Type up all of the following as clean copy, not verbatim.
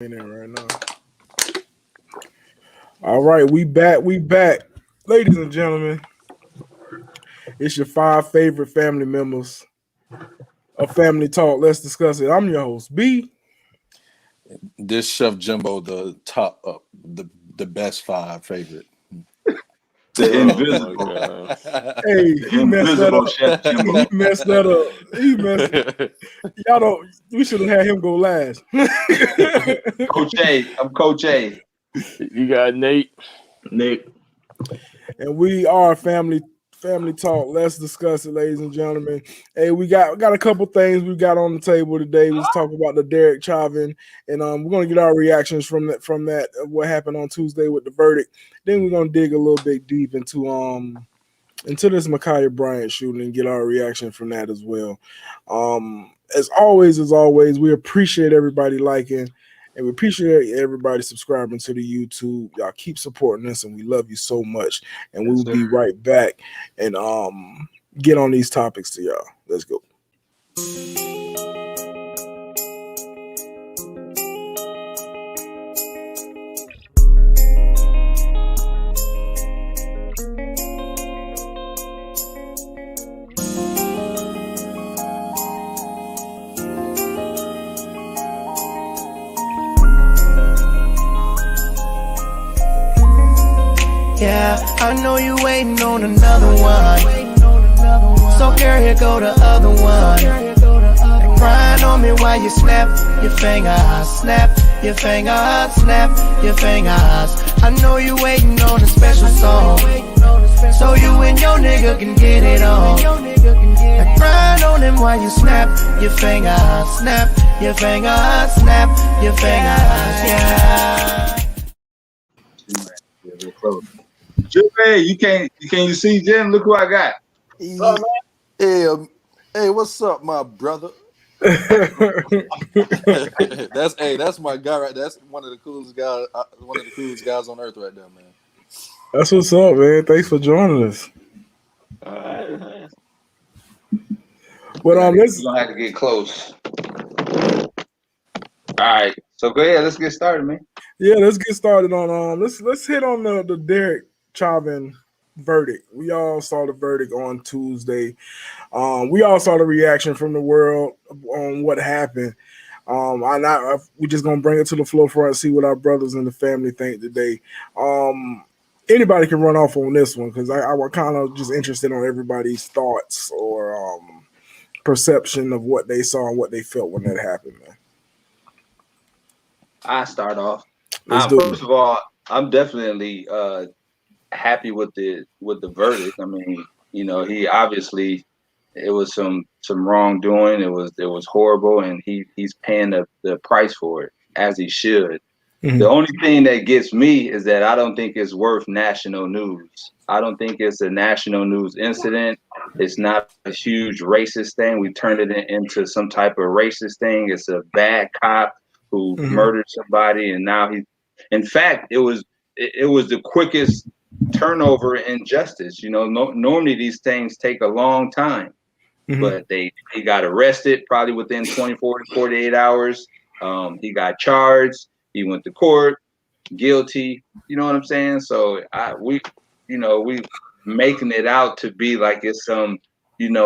In there right now. All right, we back. Ladies and gentlemen, it's your 5 favorite family members of Family Talk. Let's discuss it. I'm your host, B. This Chef Jimbo, the top up, the best 5 favorite. The invisible. Hey, he messed that Invisible up. Chef Jimbo. He messed that up. He messed. Y'all don't. We should have had him go last. Coach A. I'm Coach A. You got Nate. And we are family talk. Let's discuss it, ladies and gentlemen. Hey, we got a couple things we got on the table today. Let's talk about the Derek Chauvin, and we're gonna get our reactions from that what happened on Tuesday with the verdict. Then we're gonna dig a little bit deep into this Ma'Khia Bryant shooting and get our reaction from that as well. As always, we appreciate everybody liking. And we appreciate everybody subscribing to the YouTube. Y'all keep supporting us, and we love you so much. And we will be right back and get on these topics to y'all. Let's go. Yeah, I know you waiting on another one. So girl, here go the other one. Crying on me while you snap your fingers, snap your fingers, snap your fingers. I know you waiting on a special song, so you and your nigga can get it on. And crying on him while you snap your fingers, snap your fingers, snap your fingers, yeah. Hey, you can't you see Jen? Look who I got. Hey, what's up, my brother? That's my guy right there. That's one of the coolest guys on earth right there, man. That's what's up, man. Thanks for joining us. All right. But We're gonna have to get close. All right. So go ahead, let's get started, man. Yeah, let's get started on let's hit on the Derek Chauvin verdict. We all saw the verdict on Tuesday. We all saw the reaction from the world on what happened. We just gonna bring it to the floor for us, see what our brothers in the family think today. Anybody can run off on this one because I was kind of just interested on everybody's thoughts or perception of what they saw and what they felt when that happened, man. I start off. First of all, I'm definitely happy with the verdict. I mean, you know, he obviously it was some wrongdoing. It was horrible, and he's paying the price for it as he should. Mm-hmm. The only thing that gets me is that I don't think it's worth national news. I don't think it's a national news incident. It's not a huge racist thing. We turned it into some type of racist thing. It's a bad cop who murdered somebody, and now in fact, it was the quickest turnover in justice. You know, normally these things take a long time, but he got arrested probably within 24 to 48 hours. He got charged. He went to court, guilty. You know what I'm saying? So we making it out to be like it's some,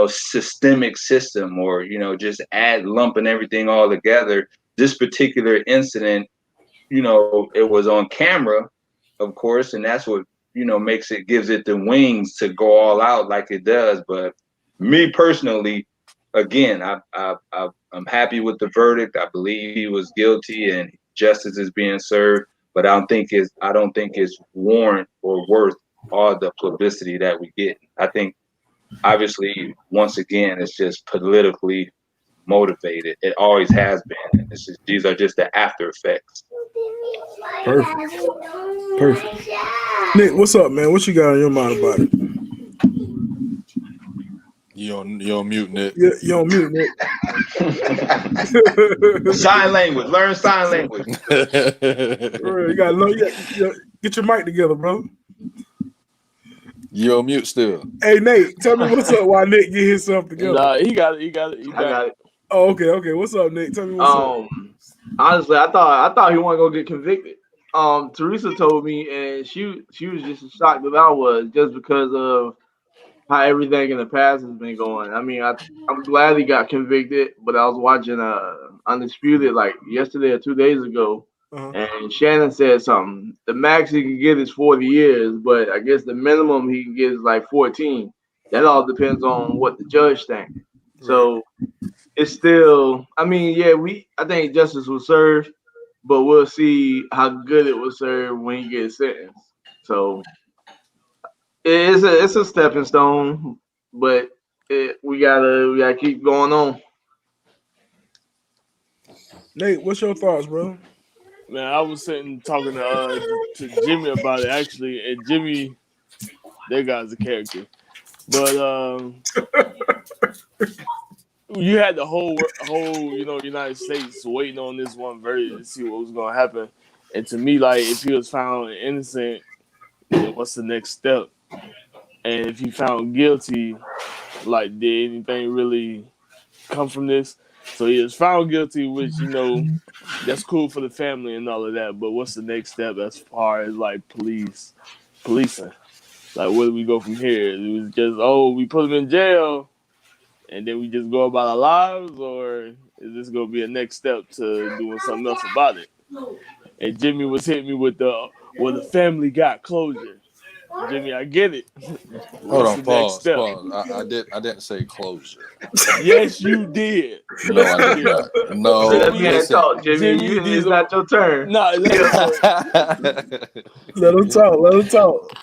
systemic system or, just lumping everything all together. This particular incident, it was on camera, of course, and that's what, gives it the wings to go all out like it does. But me personally, again, I'm happy with the verdict. I believe he was guilty and justice is being served, but I don't think it's warrant or worth all the publicity that we get. I think obviously once again it's just politically motivated. It always has been. These are just the after effects. Perfect. Nick, what's up, man? What you got on your mind about it? You're on mute, Nick. You're on mute, Nick. Sign language. Learn sign language. You gotta get your mic together, bro. You're on mute still. Hey, Nate, tell me what's up while Nick get himself together. Nah, he got it. I got it. Oh, okay. What's up, Nick? Tell me what's up. honestly, I thought he wasn't gonna get convicted. Teresa told me, and she was just as shocked as I was, just because of how everything in the past has been going. I mean, I'm glad he got convicted, but I was watching Undisputed like yesterday or 2 days ago, Uh-huh. and Shannon said something. The max he can get is 40 years, but I guess the minimum he can get is like 14. That all depends on what the judge thinks. Right. So it's still, I mean, yeah, I think justice was served, but we'll see how good it was served when he gets sentenced. So it's a stepping stone, but we gotta keep going on. Nate, what's your thoughts, bro? Man, I was sitting talking to Jimmy about it actually, and Jimmy, that guy's a character. But you had the whole United States waiting on this one verdict to see what was gonna happen. And to me, like, if he was found innocent, then what's the next step? And if he found guilty, like, did anything really come from this? So he was found guilty, which that's cool for the family and all of that. But what's the next step as far as like policing? Like, where do we go from here? It was just, we put him in jail, and then we just go about our lives, or is this gonna be a next step to doing something else about it? And Jimmy was hitting me with the family got closure. Jimmy, I get it. Hold What's on, the next pause, step? pause. I didn't say closure. Yes, you did. No, Yes, I you did did. not. No, Let Jimmy, me listen. talk, Jimmy. Jimmy did It's not your turn. No, Let him talk. Let him talk.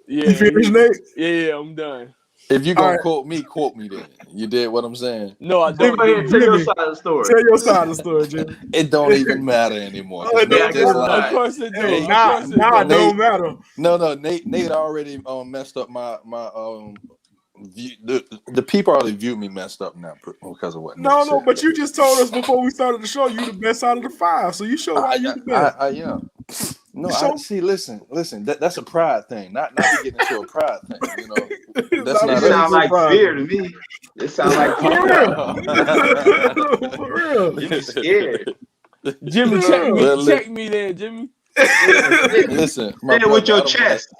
yeah, You finished, Nate? yeah, I'm done. If you All gonna right. quote me then. You did what I'm saying? No, I Jimmy, don't do tell it. your Jimmy, side of the story. tell your side of the story, Jimmy. It don't even matter anymore. Oh, it Yeah, I don't guess Just matter. like Of course it do. Hey, Of nah, course it it do. don't matter. No, Nate already messed up my view. The people already view me messed up now because of what Nate No, said. but you just told us before we started the show you the best out of the five, so you show why you the best. I am. No, Show- I see. Listen. That's a pride thing. Not to get into a pride thing. That's Not not It to get us. sound into a like pride. fear to me. It sound like For fear. real. For real. You be scared. Jimmy, check me there, Jimmy. Listen, my Say it with brother. your chest.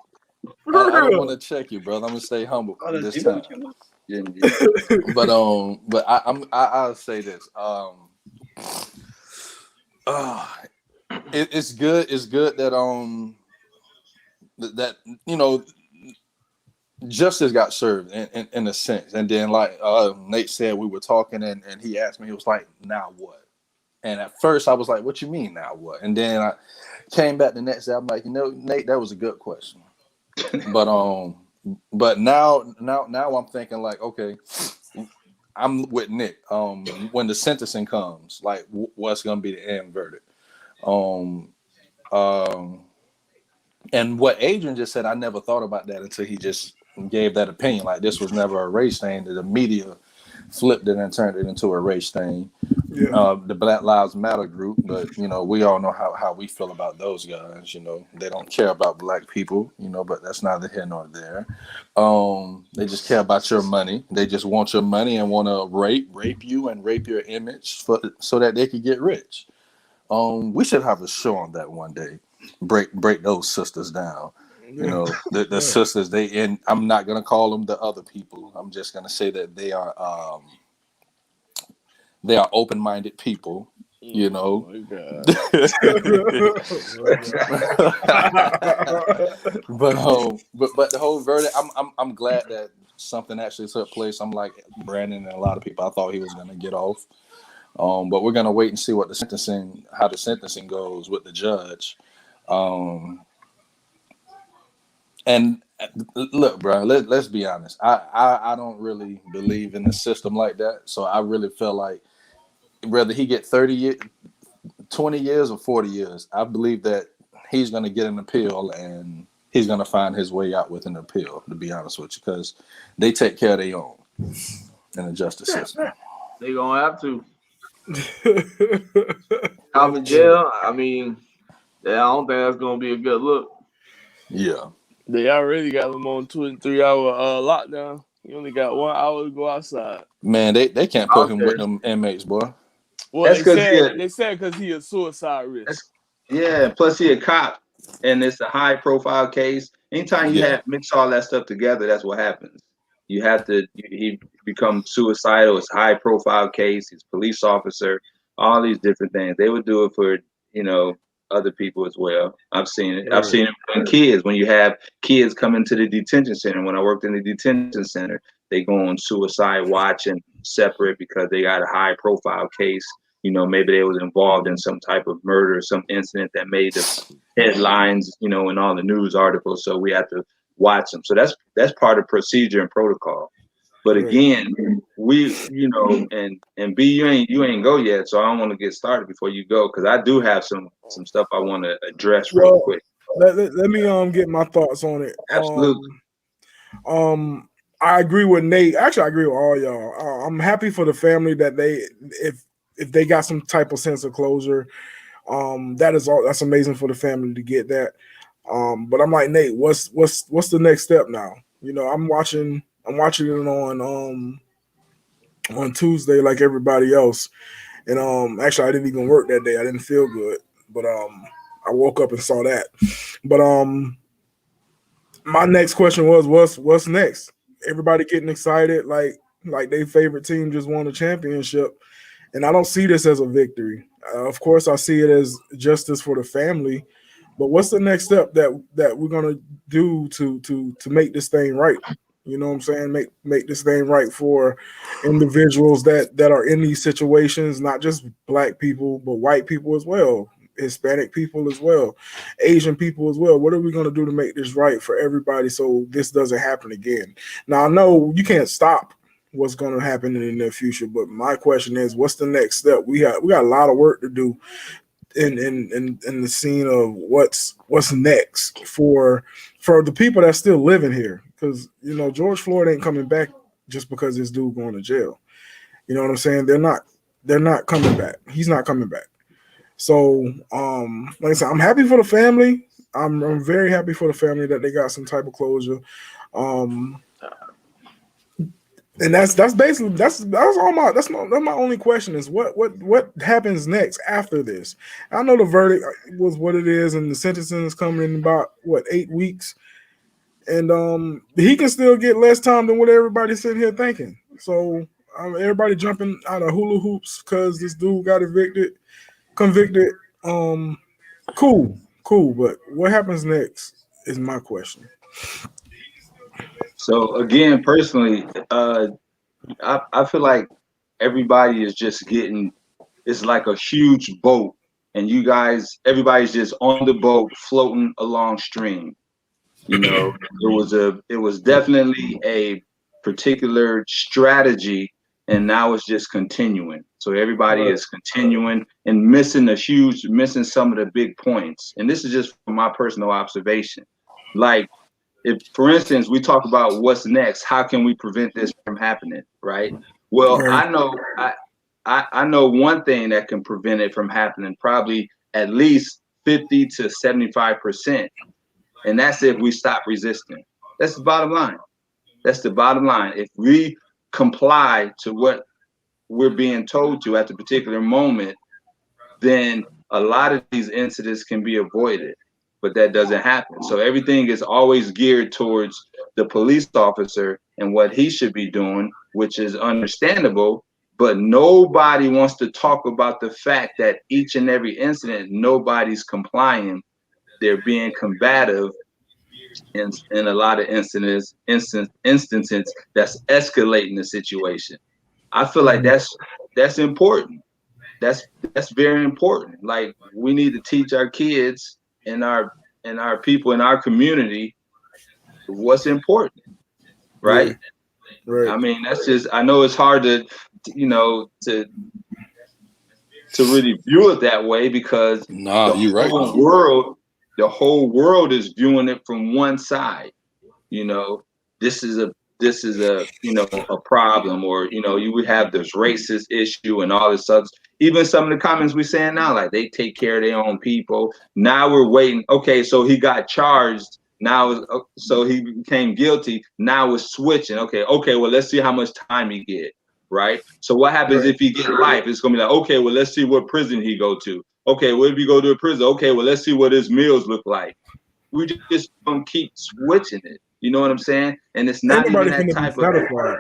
For I don't real. want to check you, brother. I'm gonna stay humble this You know time. what you want? But I'll say this. It's good. It's good that that justice got served in a sense. And then like Nate said, we were talking and he asked me, he was like, now what? And at first I was like, what you mean now what? And then I came back the next day. I'm like, Nate, that was a good question. But now I'm thinking like, okay, I'm with Nick. When the sentencing comes, like what's gonna be the end verdict? And what Adrian just said, I never thought about that until he just gave that opinion. Like this was never a race thing. That the media flipped it and turned it into a race thing. Yeah. The Black Lives Matter group, but we all know how we feel about those guys. They don't care about black people. But that's neither here nor there. They just care about your money. They just want your money and want to rape you and rape your image so that they could get rich. We should have a show on that one day. Break those sisters down. The sisters. I'm not gonna call them the other people. I'm just gonna say that they are open-minded people. Oh my God. but the whole verdict. I'm glad that something actually took place. I'm like Brandon and a lot of people. I thought he was gonna get off. But we're gonna wait and see how the sentencing goes with the judge. And look, bro, let's be honest. I don't really believe in the system like that. So I really feel like whether he get 30 years, 20 years, or 40 years, I believe that he's gonna get an appeal and he's gonna find his way out with an appeal. To be honest with you, because they take care of their own in the justice system. They gonna have to. Out in jail. I mean, I don't think that's gonna be a good look. Yeah. They already got him on 2 and 3 hour lockdown. You only got 1 hour to go outside. Man, they can't put him with them inmates, boy. Well, That's because they said because he a suicide risk. yeah. Plus, he a cop, and it's a high profile case. Anytime you Yeah. have mix all that stuff together, that's what happens. You have to. He becomes suicidal. It's a high profile case. He's a police officer. All these different things. They would do it for other people as well. I've seen it. I've Right. seen it in kids. When you have kids come into the detention center. When I worked in the detention center, they go on suicide watch and separate because they got a high profile case. Maybe they was involved in some type of murder, some incident that made the headlines, in all the news articles. So we have to watch them. So that's part of procedure and protocol. But Right. again, we, and B, you ain't go yet, so I don't want to get started before you go because I do have some stuff I want to address real Well, quick. let me get my thoughts on it. Absolutely. I agree with Nate. Actually, I agree with all y'all. I'm happy for the family that if they got some type of sense of closure. That's amazing for the family to get that. But I'm like, Nate, what's the next step now? I'm watching it on Tuesday like everybody else. And actually I didn't even work that day. I didn't feel good. But I woke up and saw that. But my next question was what's next? Everybody getting excited like their favorite team just won a championship. And I don't see this as a victory. Of course, I see it as justice for the family. But what's the next step that we're gonna do to make this thing right? You know what I'm saying? Make this thing right for individuals that are in these situations, not just black people, but white people as well, Hispanic people as well, Asian people as well. What are we gonna do to make this right for everybody so this doesn't happen again? Now I know you can't stop what's going to happen in the near future, but my question is, what's the next step? We got a lot of work to do in the scene of what's next for the people that's still living here, because George Floyd ain't coming back just because this dude going to jail. You know what I'm saying? They're not coming back. He's not coming back. So like I said, I'm happy for the family. I'm very happy for the family that they got some type of closure. And that's basically that's my only question is what happens next after this. I know the verdict was what it is, and the sentencing is coming in about 8 weeks, and he can still get less time than what everybody's sitting here thinking. So everybody jumping out of hula hoops because this dude got convicted. Cool, but what happens next is my question. So again, personally, I feel like everybody is just it's like a huge boat, and everybody's just on the boat floating along stream. It was definitely a particular strategy, and now it's just continuing. So everybody is continuing and missing some of the big points. And this is just from my personal observation. Like, if, for instance, we talk about what's next, how can we prevent this from happening, right? Well, Right. I know one thing that can prevent it from happening, probably at least 50 to 75%, and that's if we stop resisting. That's the bottom line. That's the bottom line. If we comply to what we're being told to at the particular moment, then a lot of these incidents can be avoided. But that doesn't happen. So everything is always geared towards the police officer and what he should be doing, which is understandable. But nobody wants to talk about the fact that each and every incident, nobody's complying. They're being combative in a lot of instances that's escalating the situation. I feel like that's important. That's very important. Like, we need to teach our kids and our people in our community what's important, right? Yeah, right. I mean, that's just, I know it's hard to really view it that way because you're right. the whole world is viewing it from one side. This is a a problem, or you would have this racist issue and all this stuff. Even some of the comments we're saying now, like, they take care of their own people. Now we're waiting. Okay, so he got charged. Now, so he became guilty. Now we're switching. Okay. Well, let's see how much time he get. right? So what happens if he get life? It's gonna be like, okay, well, let's see what prison he go to. Okay, well, if he go to a prison, okay, well, let's see what his meals look like. We just gonna keep switching it. You know what I'm saying? And it's Ain't not even nobody that finna be type of. satisfied.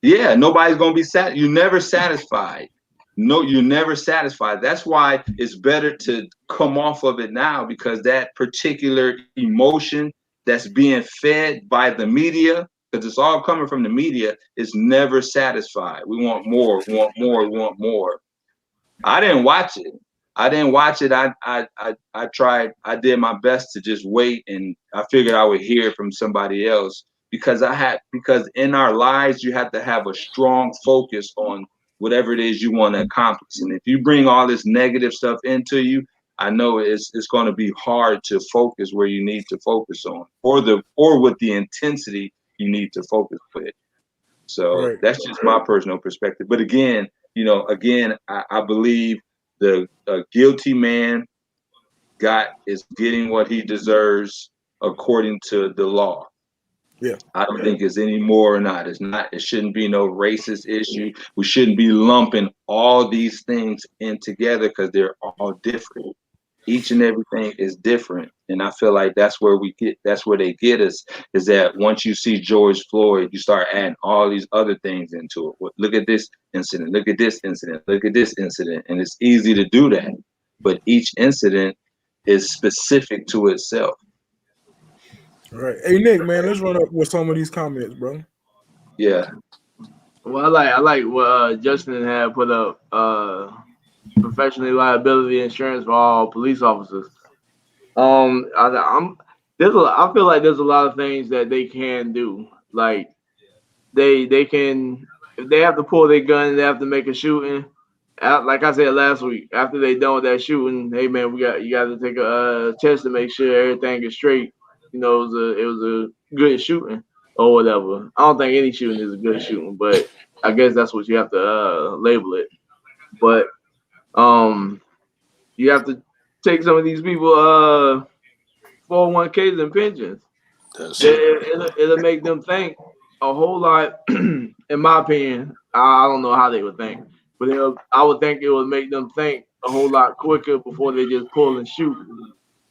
Yeah, nobody's gonna be you're never satisfied. No, you're never satisfied. That's why it's better to come off of it now, because that particular emotion that's being fed by the media, because it's all coming from the media, is never satisfied. We want more, we want more, we want more. I didn't watch it. I didn't watch it. I tried. I did my best to just wait, and I figured I would hear from somebody else, because because in our lives you have to have a strong focus on whatever it is you want to accomplish. And if you bring all this negative stuff into you, I know it's going to be hard to focus where you need to focus on, or with the intensity you need to focus with. So that's just my personal perspective. But again, I believe the guilty man is getting what he deserves according to the law. Yeah. I don't think it's any more or not. It's not. It shouldn't be no racist issue. We shouldn't be lumping all these things in together, because they're all different. Each and everything is different, and I feel like that's where they get us, is that once you see George Floyd, you start adding all these other things into it. Look at this incident, look at this incident, look at this incident, and it's easy to do that, but each incident is specific to itself. All right. Hey Nick, man, let's run up with some of these comments, bro. Yeah. Well, I like what Justin had put up. Professional liability insurance for all police officers. I feel like there's a lot of things that they can do. Like they can, if they have to pull their gun, they have to make a shooting. Like I said last week, after they done with that shooting, hey man, you got to take a test to make sure everything is straight. You know, it was a good shooting or whatever. I don't think any shooting is a good shooting, but I guess that's what you have to label it. But you have to take some of these people 401ks and pensions. It'll make them think a whole lot. In my opinion, I don't know how they would think, but I would think it would make them think a whole lot quicker before they just pull and shoot.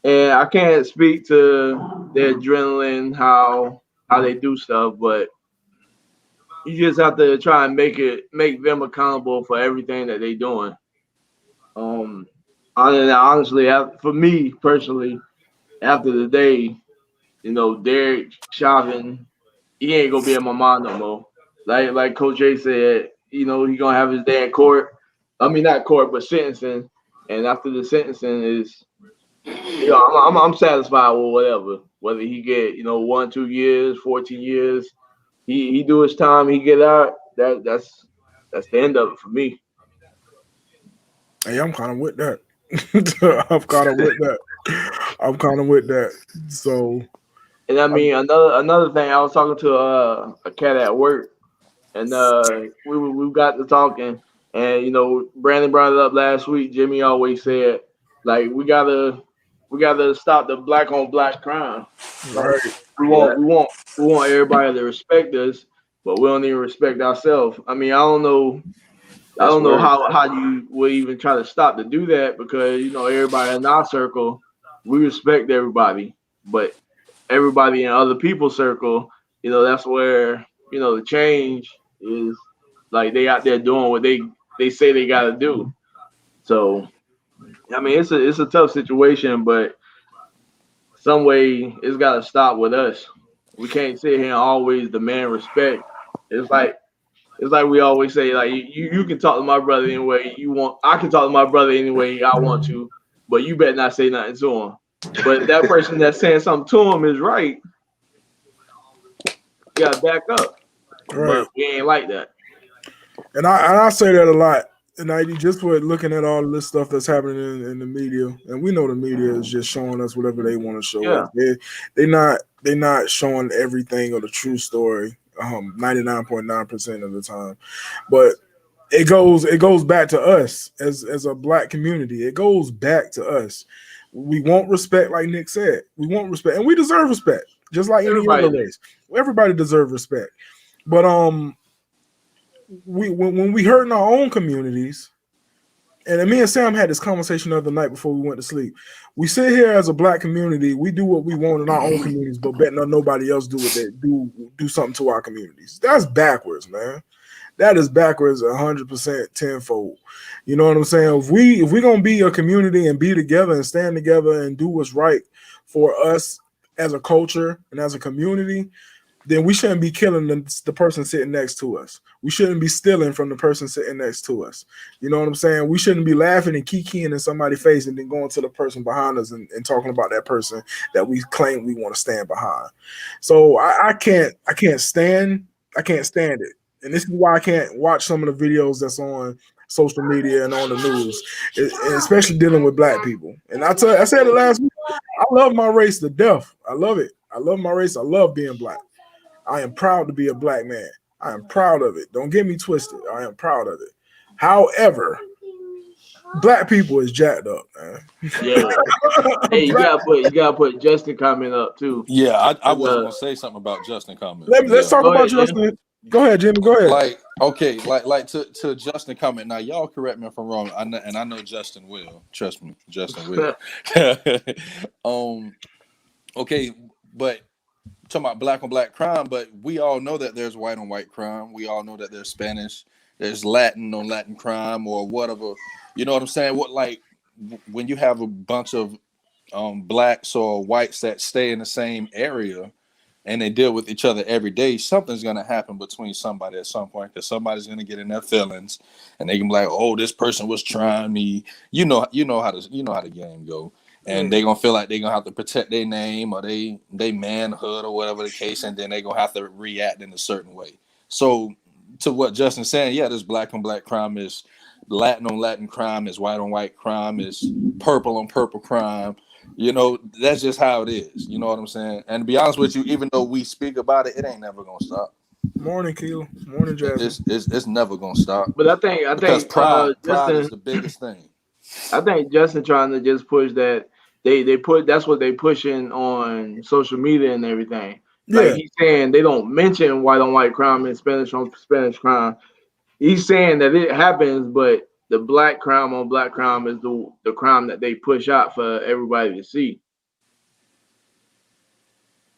And I can't speak to their adrenaline, how they do stuff, but you just have to try and make them accountable for everything that they're doing. Honestly, for me personally, after the day, Derek Chauvin, he ain't gonna be in my mind no more. Like Coach A said, he gonna have his day in court. I mean, not court, but sentencing. And after the sentencing is, I'm satisfied with whatever. Whether he get 1, 2 years, 14 years, he do his time, he get out. That's the end of it for me. Hey, I'm kind of with that. I'm kind of with that. So, and I mean, another thing, I was talking to a cat at work, and we got to talking, and Brandon brought it up last week. Jimmy always said, like, we gotta stop the black on black crime. Like, we want everybody to respect us, but we don't even respect ourselves. I mean, I don't know how you would even try to stop to do that, because everybody in our circle, we respect everybody, but everybody in other people's circle, that's where the change is. Like, they out there doing what they say they got to do. So I mean, it's a tough situation, but some way it's got to stop with us. We can't sit here and always demand respect. It's like we always say, like, you can talk to my brother any way you want. I can talk to my brother any way I want to, but you better not say nothing to him. But if that person that's saying something to him is right, you gotta back up. Right. But we ain't like that. And I say that a lot. And I just with looking at all this stuff that's happening in the media, and we know the media is just showing us whatever they want to show us. They're not showing everything or the true story 99.9% of the time. But it goes back to us as a black community. It goes back to us. We want respect, like Nick said. We want respect, and we deserve respect, just like any other race. Everybody deserves respect. But when we hurt in our own communities, and me and Sam had this conversation the other night before we went to sleep. We sit here as a black community, we do what we want in our own communities, but betting on nobody else do what they do something to our communities. That's backwards, man. That is backwards 100% tenfold. You know what I'm saying? If we're gonna be a community and be together and stand together and do what's right for us as a culture and as a community, then we shouldn't be killing the person sitting next to us. We shouldn't be stealing from the person sitting next to us. You know what I'm saying? We shouldn't be laughing and kikiing in somebody's face and then going to the person behind us and talking about that person that we claim we want to stand behind. So I can't stand it. And this is why I can't watch some of the videos that's on social media and on the news, especially dealing with black people. And I said it last week. I love my race to death. I love it. I love my race. I love being black. I am proud to be a black man. I am proud of it. Don't get me twisted. I am proud of it. However, black people is jacked up, man. Yeah. Hey, you gotta put Justin comment up too. Yeah, I was gonna say something about Justin comment. Let's talk about Justin. Jimmy. Go ahead, Jimmy. Go ahead. Like to Justin comment. Now, y'all correct me if I'm wrong. I know Justin will. Trust me, Justin will. Okay, but talking about black on black crime, but we all know that there's white on white crime. We all know that there's Spanish, there's Latin on Latin crime, or whatever. You know what I'm saying? What, like, when you have a bunch of blacks or whites that stay in the same area and they deal with each other every day, something's gonna happen between somebody at some point, because somebody's gonna get in their feelings and they can be like, "Oh, this person was trying me." You know how the game go. And they're gonna feel like they're gonna have to protect their name or they manhood or whatever the case, and then they're gonna have to react in a certain way. So to what Justin's saying, yeah, this black on black crime is Latin on Latin crime, is white on white crime, is purple on purple crime. You know, that's just how it is. You know what I'm saying? And to be honest with you, even though we speak about it, it ain't never gonna stop. Morning, Keel. Morning, Jasmine. It's never gonna stop. But I think pride Justin, is the biggest thing. I think Justin trying to just push that they put, that's what they pushing on social media and everything. Like, he's saying they don't mention white on white crime and Spanish on Spanish crime. He's saying that it happens, but the black crime on black crime is the crime that they push out for everybody to see.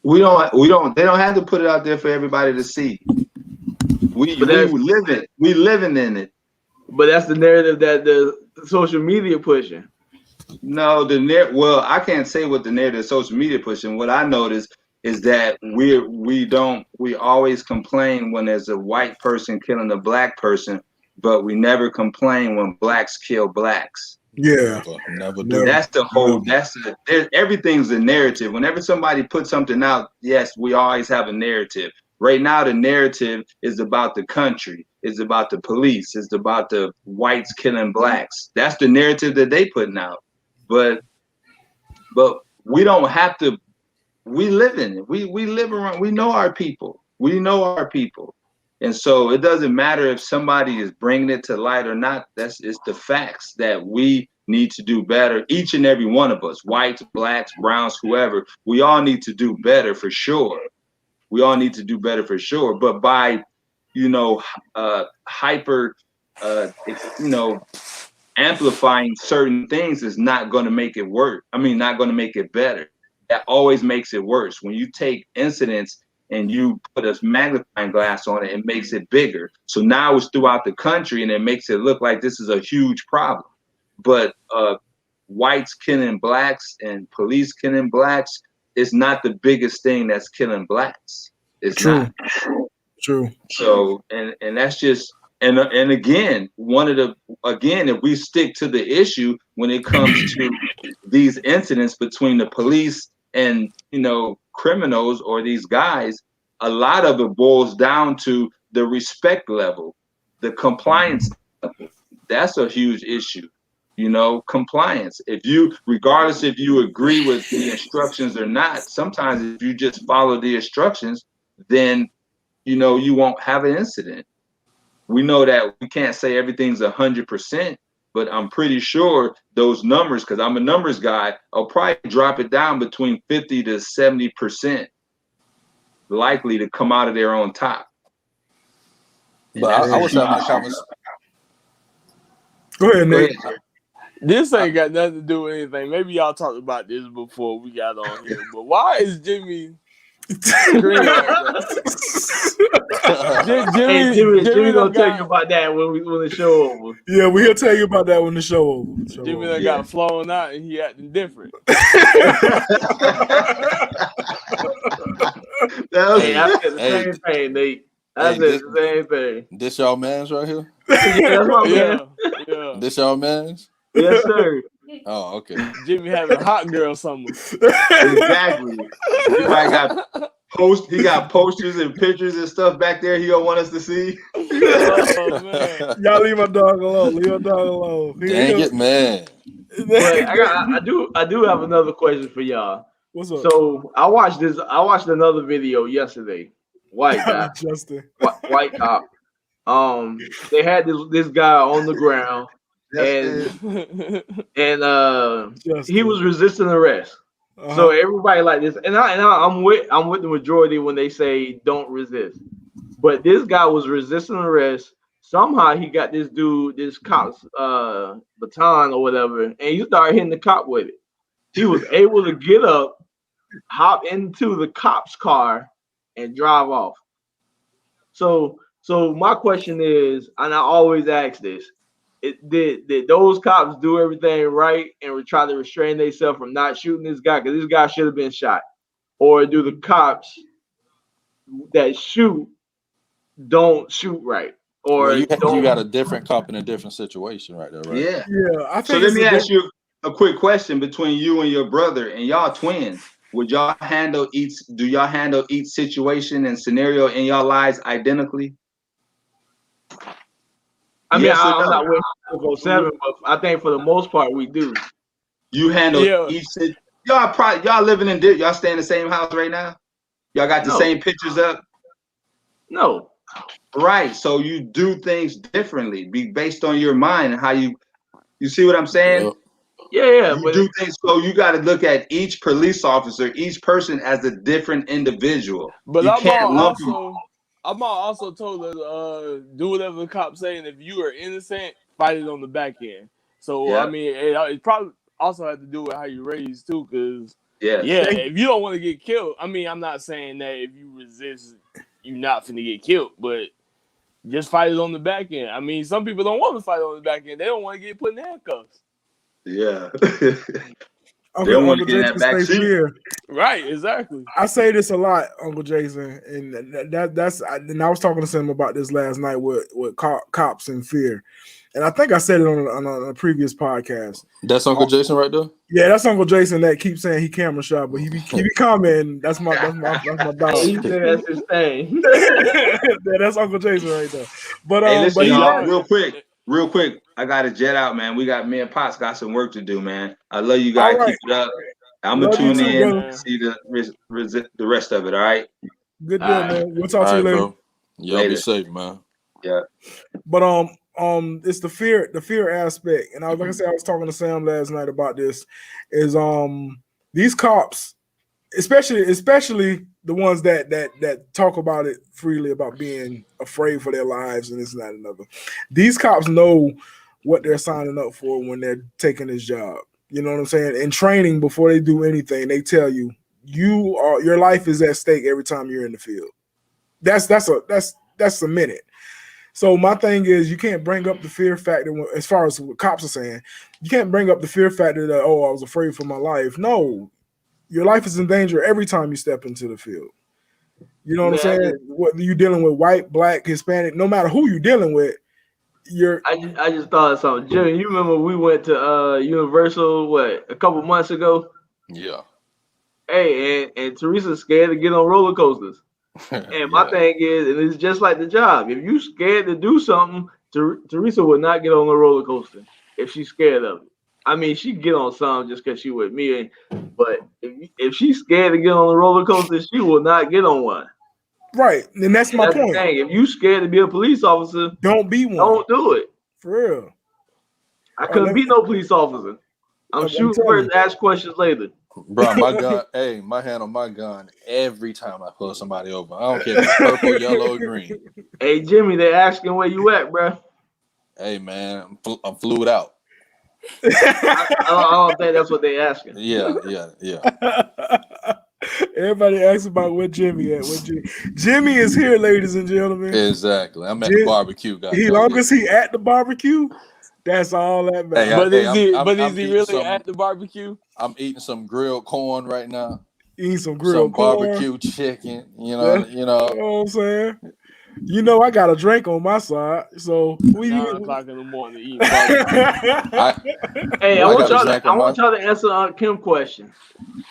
They don't have to put it out there for everybody to see. We living in it. But that's the narrative that the social media pushing. No, well, I can't say what the narrative social media pushing. What I noticed is that we always complain when there's a white person killing a black person, but we never complain when blacks kill blacks. Yeah, never do. That's the whole. Everything's a narrative. Whenever somebody puts something out, yes, we always have a narrative. Right now, the narrative is about the country. It's about the police. It's about the whites killing blacks. That's the narrative that they putting out. But we don't have to. We live in it. We live around. We know our people. And so it doesn't matter if somebody is bringing it to light or not. It's the facts that we need to do better. Each and every one of us, whites, blacks, browns, whoever, we all need to do better for sure. But by, hyper, amplifying certain things is not going to make it work. Not going to make it better. That always makes it worse. When you take incidents and you put a magnifying glass on it, it makes it bigger. So now it's throughout the country and it makes it look like this is a huge problem. But whites killing blacks and police killing blacks is not the biggest thing that's killing blacks. It's True. not. True. So, and that's just, and again, if we stick to the issue when it comes to these incidents between the police and, criminals or these guys, a lot of it boils down to the respect level, the compliance level. That's a huge issue. Compliance. Regardless if you agree with the instructions or not, sometimes if you just follow the instructions, then, you won't have an incident. We know that we can't say everything's 100%, but I'm pretty sure those numbers, because I'm a numbers guy, I'll probably drop it down between 50 to 70% likely to come out of there on top. But I was having a conversation. Go ahead, Nick. This ain't got nothing to do with anything. Maybe y'all talked about this before we got on here, but why is Jimmy screaming like that? Jimmy done gonna tell you about that when the show over. Yeah, we'll tell you about that when the show over. Jimmy done got flown out and he acting different. I said the same thing, Nate. I said the same thing. This y'all man's right here? Yeah, that's my man. Yeah. This y'all man's? Yes, sir. Oh, okay. Jimmy having a hot girl summer. Exactly. He might got he got posters and pictures and stuff back there he don't want us to see. Oh man. Y'all leave my dog alone. Leave my dog alone. Dang it, man. But I do have another question for y'all. What's up? So I watched another video yesterday. White guy. Justin. White cop. They had this guy on the ground and he was resisting arrest. Uh-huh. So everybody like this, and I'm with the majority when they say don't resist. But this guy was resisting arrest. Somehow he got this cop's baton or whatever, and he started hitting the cop with it. He was able to get up, hop into the cop's car, and drive off. So my question is, and I always ask this: did those cops do everything right and try to restrain themselves from not shooting this guy? Because this guy should have been shot. Or do the cops that don't shoot right? Or you got a different cop in a different situation right there, right? Yeah. I think so let me ask you a quick question between you and your brother, and y'all twins. Do y'all handle each situation and scenario in y'all lives identically? I mean, I'm not with 7, but I think for the most part we do. You handle each. Y'all living in y'all stay in the same house right now. Y'all got the same pictures up. No. Right. So you do things differently, based on your mind and how you see what I'm saying. Yep. Yeah. You do things. So you got to look at each police officer, each person as a different individual. But you I'm also told to do whatever the cops say, and if you are innocent, fight it on the back end. So I mean, it probably also had to do with how you raised too, because if you don't want to get killed, I mean, I'm not saying that if you resist, you're not finna get killed, but just fight it on the back end. I mean, some people don't want to fight on the back end; they don't want to get put in handcuffs. Yeah. They don't want to get in that back seat. Right, exactly. I say this a lot, Uncle Jason, and that's. And I was talking to Sam about this last night with cops and fear, and I think I said it on a previous podcast. That's Uncle Jason right there. Yeah, that's Uncle Jason that keeps saying he camera shy, but he be commenting. That's my dog. He said that's his thing. Yeah, that's Uncle Jason right there. But hey, listen, y'all, real quick, I gotta jet out, man. Me and Potts got some work to do, man. I love you guys. Keep it up. I'm gonna tune in and see the rest of it. All right. Good deal, man. We'll talk to you later. Bro. Y'all be safe, man. Yeah. But it's the fear aspect, and I was talking to Sam last night about this. Is these cops, especially the ones that talk about it freely about being afraid for their lives and this and that and another. These cops know what they're signing up for when they're taking this job. You know what I'm saying? In training, before they do anything, they tell you your life is at stake every time you're in the field. That's a minute. So my thing is, you can't bring up the fear factor as far as what cops are saying. You can't bring up the fear factor that, I was afraid for my life. No, your life is in danger every time you step into the field. You know what I'm saying? Whether you're dealing with white, black, Hispanic, no matter who you're dealing with, I just thought of something. Jimmy, you remember we went to Universal a couple months ago? Yeah. Hey, and Teresa's scared to get on roller coasters. And my thing is, and it's just like the job. If you scared to do something, Teresa would not get on the roller coaster if she's scared of it. I mean, she'd get on some just because she with me, but if she's scared to get on the roller coaster, she will not get on one. Right, and that's my point. If you scared to be a police officer, don't be one. Don't do it. For real. I couldn't be no police officer. I'm I'm shooting telling first, ask questions later. Bro, my gun, hey, my hand on my gun every time I pull somebody over. I don't care if it's purple, yellow, or green. Hey Jimmy, they asking where you at, bro. Hey, man, I'm flued out. I don't think that's what they asking. Yeah. Everybody asks about where Jimmy at. Jimmy is here, ladies and gentlemen. Exactly. I'm at the barbecue, guys. Long as he at the barbecue, that's all that matters. Is he really at the barbecue? I'm eating some grilled corn right now. Eating some grilled barbecue corn. chicken. You know what I'm saying? I got a drink on my side, so 9 o'clock in the morning eating barbecue. I want y'all to answer Aunt Kim question.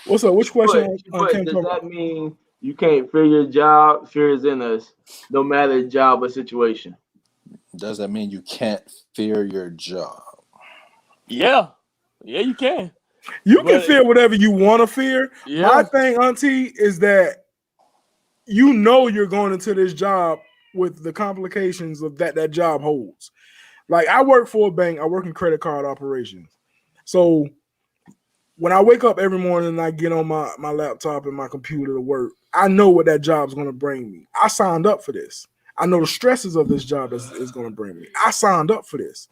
What's up? Which question? Does that mean you can't fear your job? Fear is in us, no matter job or situation. Does that mean you can't fear your job? Yeah, you can. You can fear whatever you want to fear. Yeah. My thing, Auntie, is that you're going into this job with the complications of that job holds. Like, I work for a bank. I work in credit card operations. So when I wake up every morning and I get on my laptop and my computer to work, I know what that job is going to bring me. I signed up for this. I know the stresses of this job is going to bring me. I signed up for this.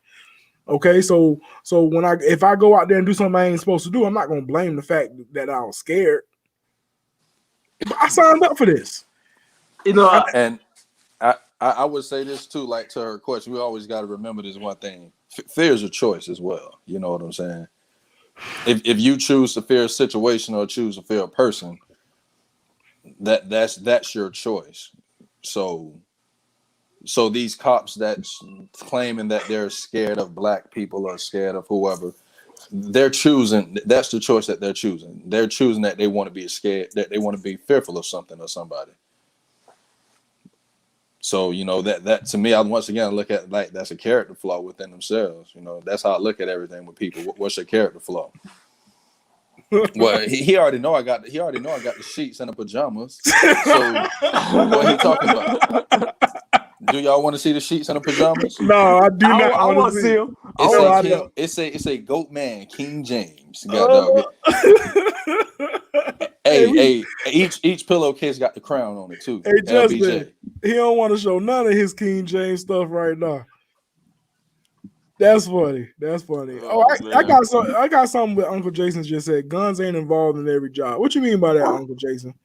Okay, so if I go out there and do something I ain't supposed to do, I'm not going to blame the fact that I was scared. But I signed up for this. And I would say this too, like to her question, we always got to remember this one thing. Fear is a choice as well. You know what I'm saying? If you choose to fear a situation or choose to fear a person, that's your choice. So these cops that's claiming that they're scared of black people or scared of whoever, they're choosing. That's the choice that they're choosing. They're choosing that they want to be scared, that they want to be fearful of something or somebody. So that to me, I once again look at like that's a character flaw within themselves. That's how I look at everything with people. What's your character flaw? Well, he already know I got the sheets and the pajamas. So what he talking about? Do y'all want to see the sheets and the pajamas? No, I do not. I want to see them. It's a goat man, King James. Hey, each pillowcase got the crown on it too. Hey, Justin, he don't want to show none of his King James stuff right now. That's funny. I got something with Uncle Jason just said. Guns ain't involved in every job. What you mean by that, Uncle Jason?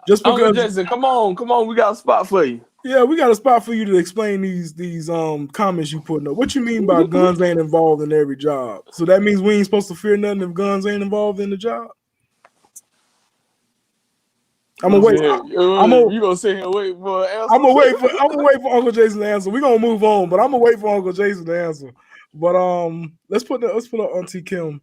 Just because, Uncle Jason, come on, we got a spot for you. Yeah, we got a spot for you to explain these comments you putting up. What you mean by guns ain't involved in every job? So that means we ain't supposed to fear nothing if guns ain't involved in the job? I'm gonna wait. You gonna sit here and wait for an answer? I'm gonna wait for Uncle Jason to answer. We're gonna move on, but I'm gonna wait for Uncle Jason to answer. But let's put up Auntie Kim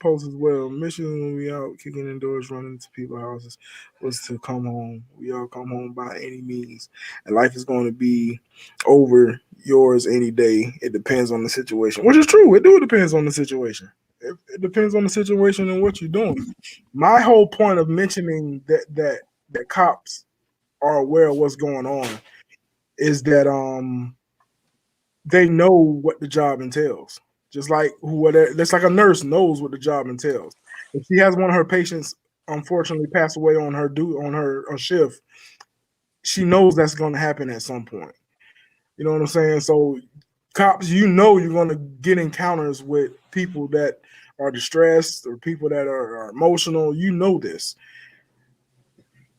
post as well. Mission when we out kicking indoors, running into people's houses was to come home. We all come home by any means, and life is going to be over yours any day. It depends on the situation, which is true. It depends on the situation. It depends on the situation and what you're doing. My whole point of mentioning that cops are aware of what's going on is that they know what the job entails. Just like that's like a nurse knows what the job entails. If she has one of her patients unfortunately pass away on her shift, she knows that's going to happen at some point. You know what I'm saying? So cops, you're going to get encounters with people that are distressed or people that are emotional. You know this.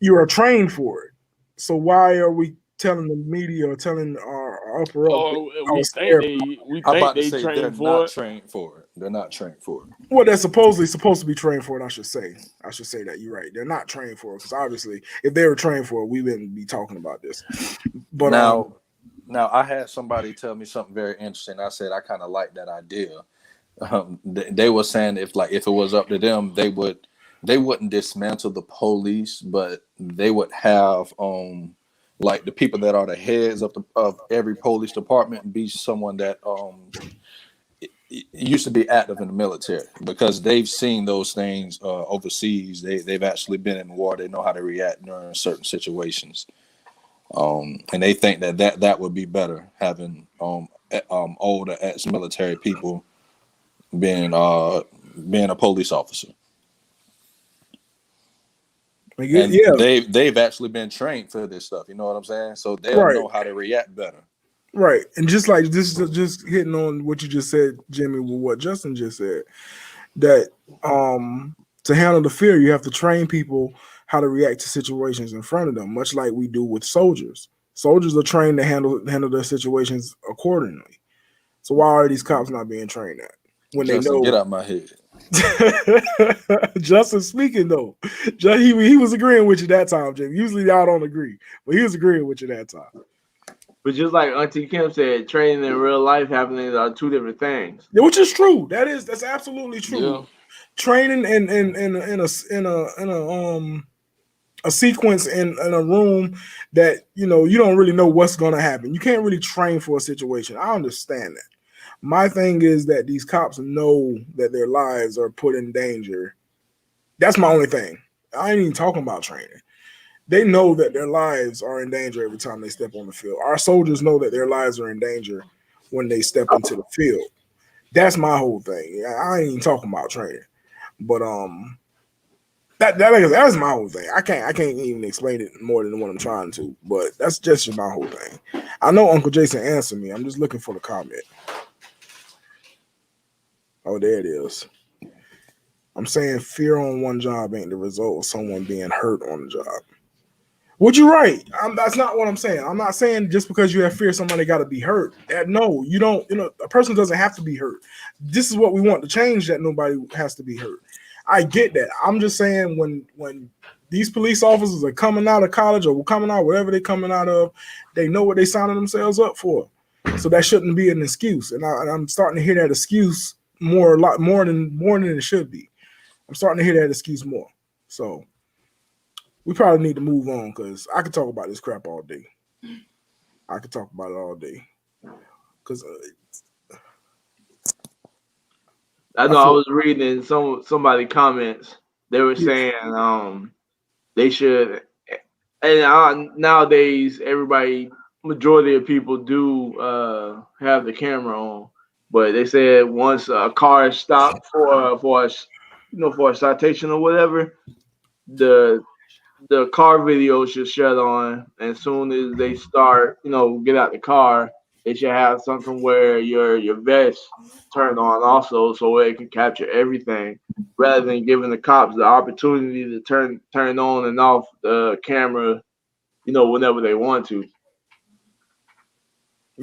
You are trained for it. So why are we telling the media or telling our upper up? We think they trained for it. They're not trained for it. Well, they're supposed to be trained for it. I should say that. You're right. They're not trained for it because obviously, if they were trained for it, we wouldn't be talking about this. But now I had somebody tell me something very interesting. I said I kind of like that idea. They were saying if it was up to them, they wouldn't dismantle the police, but they would have like the people that are the heads of every police department be someone that used to be active in the military, because they've seen those things overseas. They've actually been in war. They know how to react during certain situations, and they think that would be better, having older ex-military people being being a police officer. Like, And yeah, they've actually been trained for this stuff. You know what I'm saying? So they'll Right. know how to react better. right. And just like this, just hitting on what you just said, Jimmy, with what Justin just said, that to handle the fear, you have to train people how to react to situations in front of them, much like we do with soldiers. Soldiers are trained to handle their situations accordingly. So why are these cops not being trained that when Justin, they know? get out my head. Justin speaking though, he was agreeing with you that time, Jim. Usually y'all don't agree, but he was agreeing with you that time. But just like Auntie Kim said, training and real life happening are two different things. Yeah, which is true. That's absolutely true. Yeah. Training in a sequence in a room that you don't really know what's going to happen. You can't really train for a situation. I understand that. My thing is that these cops know that their lives are put in danger. That's my only thing. I ain't even talking about training. They know that their lives are in danger every time they step on the field. Our soldiers know that their lives are in danger when they step into the field. That's my whole thing. I ain't even talking about training. But that's my whole thing. I can't even explain it more than what I'm trying to, but that's just my whole thing. I know Uncle Jason answered me. I'm just looking for the comment. Oh, there it is. I'm saying fear on one job ain't the result of someone being hurt on the job. Would you right? That's not what I'm saying. I'm not saying just because you have fear somebody got to be hurt. No, you don't. A person doesn't have to be hurt. This is what we want to change, that nobody has to be hurt. I get that. I'm just saying when these police officers are coming out of college or coming out wherever they're coming out of, they know what they signing themselves up for. So that shouldn't be an excuse. And I'm starting to hear that excuse a lot more than it should be. I'm starting to hear that excuse more. So we probably need to move on because I could talk about this crap all day. I could talk about it all day. Because I know I was reading in somebody comments. They were saying they should, and nowadays majority of people do have the camera on, but they said once a car is stopped for a citation or whatever, the car video should shut on. As soon as they start, get out the car, it should have something where your vest turned on also, so it can capture everything, rather than giving the cops the opportunity to turn on and off the camera, whenever they want to.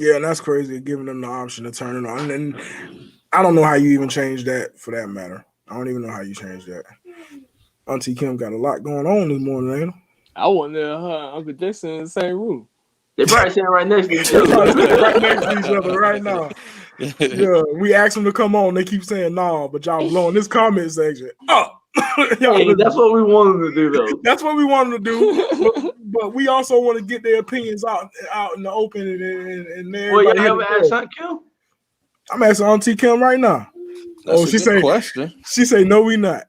yeah, and that's crazy, giving them the option to turn it on. And I don't know how you even change that, for that matter. I don't even know how you change that. Auntie Kim got a lot going on this morning, ain't it? I want her and Uncle Jason in the same room. They probably sitting right next to each other. Right next to each other right now. Yeah, we asked them to come on. They keep saying no, but y'all blowing this comment section up. Hey, that's what we want them to do, though. That's what we want them to do. But we also want to get their opinions out in the open and Well, y'all ever asked Aunt Kim? I'm asking Auntie Kim right now. That's a good question. She say no, we not.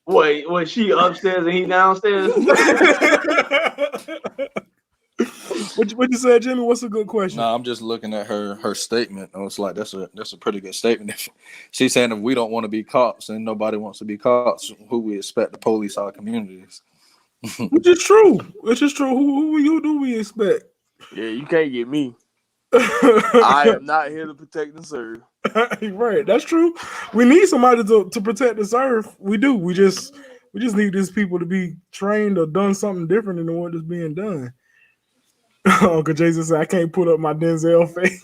Wait, was she upstairs and he downstairs? What you said, Jimmy? What's a good question? No, I'm just looking at her statement. I was like, that's a pretty good statement. She's saying if we don't want to be cops and nobody wants to be cops, who we expect to police our communities? Which is true. Who do we expect? Yeah, you can't get me. I am not here to protect and serve. Right, that's true. We need somebody to protect and serve. We do. We just need these people to be trained or done something different than what is being done. Uncle Jason said, I can't put up my Denzel face.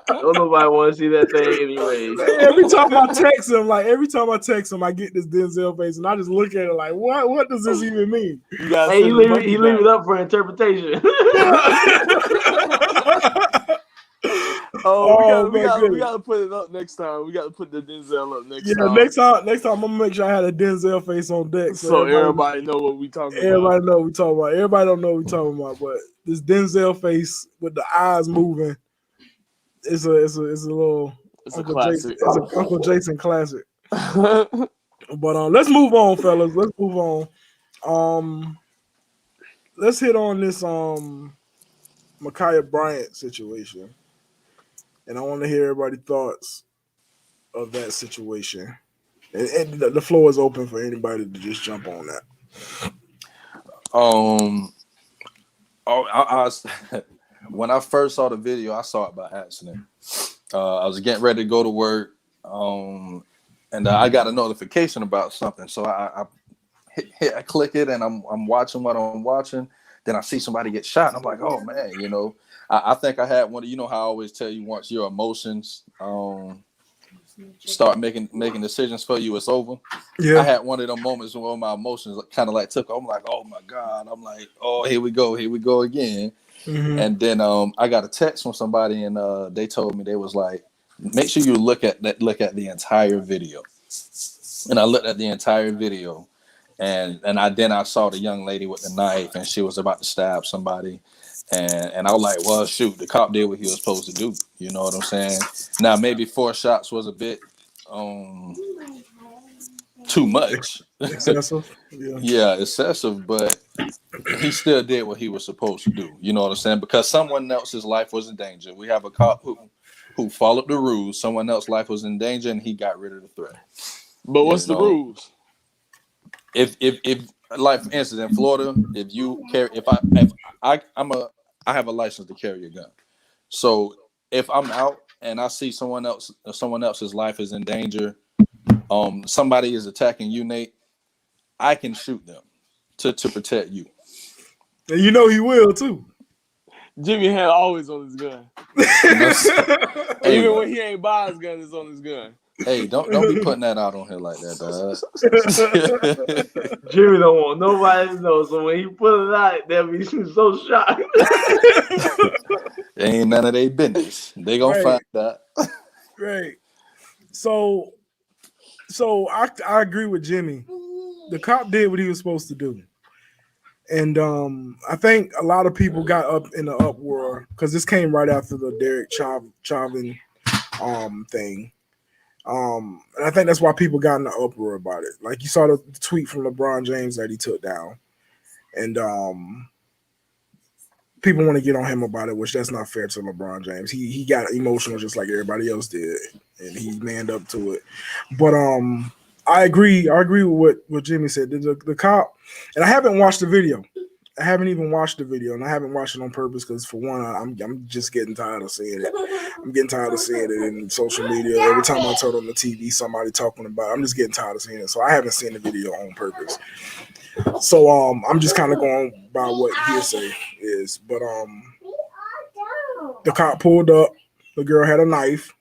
Don't nobody want to see that thing anyway. Every time I text him, I get this Denzel face, and I just look at it like, what does this even mean? Hey, he leave it up for interpretation. We gotta put it up next time. We gotta put the Denzel up next time. Next time I'm gonna make sure I had a Denzel face on deck, so everybody know what we talking about. Everybody know what we talking about. Everybody don't know what we talking about, but this Denzel face with the eyes moving, it's a little Uncle classic. Jason, it's an Uncle Jason classic. But let's move on, fellas. Let's move on. Let's hit on this Ma'Khia Bryant situation. and I want to hear everybody's thoughts of that situation. And the floor is open for anybody to just jump on that. I was, when I first saw the video, I saw it by accident. I was getting ready to go to work, and I got a notification about something. So I click it, and I'm watching what I'm watching. Then I see somebody get shot, and I'm like, oh man, I think I had one. You know how I always tell you, once your emotions start making decisions for you, it's over. Yeah. I had one of them moments where my emotions kind of like took. I'm like, oh my god. I'm like, oh, here we go again. Mm-hmm. And then I got a text from somebody, and they told me, they was like, make sure you look at the entire video. And I looked at the entire video, and I saw the young lady with the knife, and she was about to stab somebody. And I was like, well, shoot, the cop did what he was supposed to do. You know what I'm saying? Now, maybe 4 shots was a bit too much. Excessive. Yeah. Yeah, excessive, but he still did what he was supposed to do. You know what I'm saying? Because someone else's life was in danger. We have a cop who followed the rules. Someone else's life was in danger, and he got rid of the threat. But what's the rules? If like, for instance, in Florida, if you carry, I have a license to carry a gun. So if I'm out and I see someone else's life is in danger, somebody is attacking you, Nate, I can shoot them to protect you. And you know he will too. Jimmy had always on his gun. Hey, even when he ain't buy his gun, it's on his gun. Hey, don't be putting that out on here like that, dog. Jimmy don't want nobody to know. So when he put it out, they'll be so shocked. Ain't none of their business. They gonna find that. Right. So I agree with Jimmy. The cop did what he was supposed to do. And I think a lot of people got up in the uproar because this came right after the Derek Chauvin thing. And I think that's why people got in the uproar about it. Like, you saw the tweet from LeBron James that he took down. And people want to get on him about it, which that's not fair to LeBron James. He got emotional just like everybody else did, and he manned up to it. But I agree with what Jimmy said. The cop, and I haven't watched the video. I haven't even watched the video, and I haven't watched it on purpose because, for one, I'm just getting tired of seeing it. I'm getting tired of seeing it in social media. Every time I turn on the TV, somebody talking about it. I'm just getting tired of seeing it. So I haven't seen the video on purpose. So I'm just kind of going by what hearsay is. But the cop pulled up. The girl had a knife,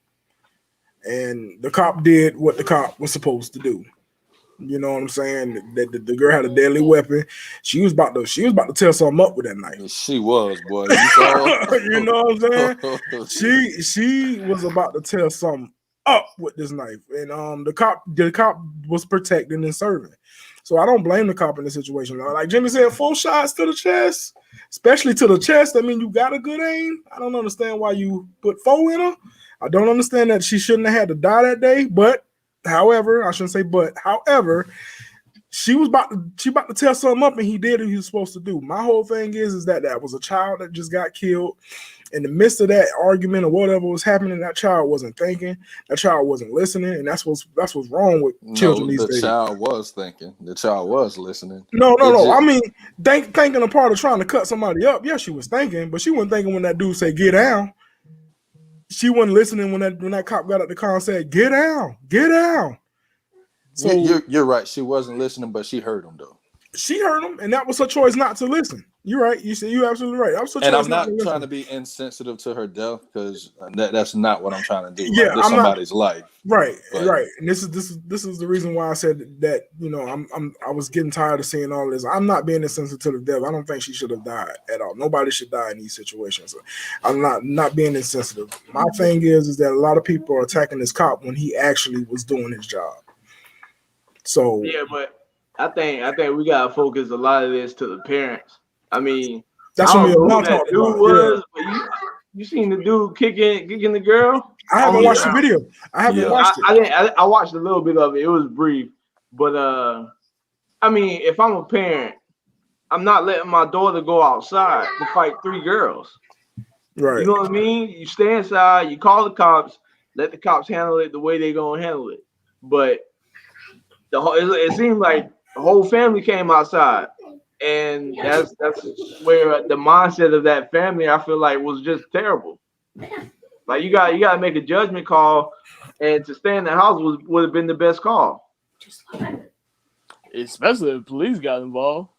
and the cop did what the cop was supposed to do. You know what I'm saying? That the girl had a deadly weapon. She was about to tear something up with that knife. She was, boy. You know what I'm saying? She was about to tear something up with this knife, and the cop was protecting and serving. So I don't blame the cop in this situation. Like Jimmy said, 4 shots to the chest, especially to the chest. I mean, you got a good aim. I don't understand why you put 4 in her. I don't understand that she shouldn't have had to die that day. But however, she was about to tear something up, and he did what he was supposed to do. My whole thing is that was a child that just got killed. In the midst of that argument or whatever was happening, that child wasn't thinking. That child wasn't listening, and that's what's wrong with children these days. The child was thinking. The child was listening. No. I mean, thinking a part of trying to cut somebody up. Yeah, she was thinking, but she wasn't thinking when that dude said, "Get down." She wasn't listening when that cop got out the car and said, "Get down, get down." So you're right. She wasn't listening, but she heard him though. She heard him, and that was her choice not to listen. You're right. You're absolutely right. That was her choice. And I'm not trying to be insensitive to her death, because that's not what I'm trying to do. Yeah, like, somebody's life. Right, but. Right. And this is the reason why I said that. You know, I was getting tired of seeing all this. I'm not being insensitive to the death. I don't think she should have died at all. Nobody should die in these situations. So I'm not being insensitive. My thing is that a lot of people are attacking this cop when he actually was doing his job. So yeah, but I think we gotta focus a lot of this to the parents. I mean, that's what that dude was. Yeah. But you seen the dude kicking the girl? I haven't watched the video. I haven't watched it. I watched a little bit of it. It was brief, but I mean, if I'm a parent, I'm not letting my daughter go outside to fight 3 girls. Right. You know what I mean? You stay inside, you call the cops, let the cops handle it the way they're gonna handle it. But it seemed like the whole family came outside, and that's where the mindset of that family, I feel like, was just terrible. Like you got to make a judgment call, and to stay in the house would have been the best call. Especially if the police got involved.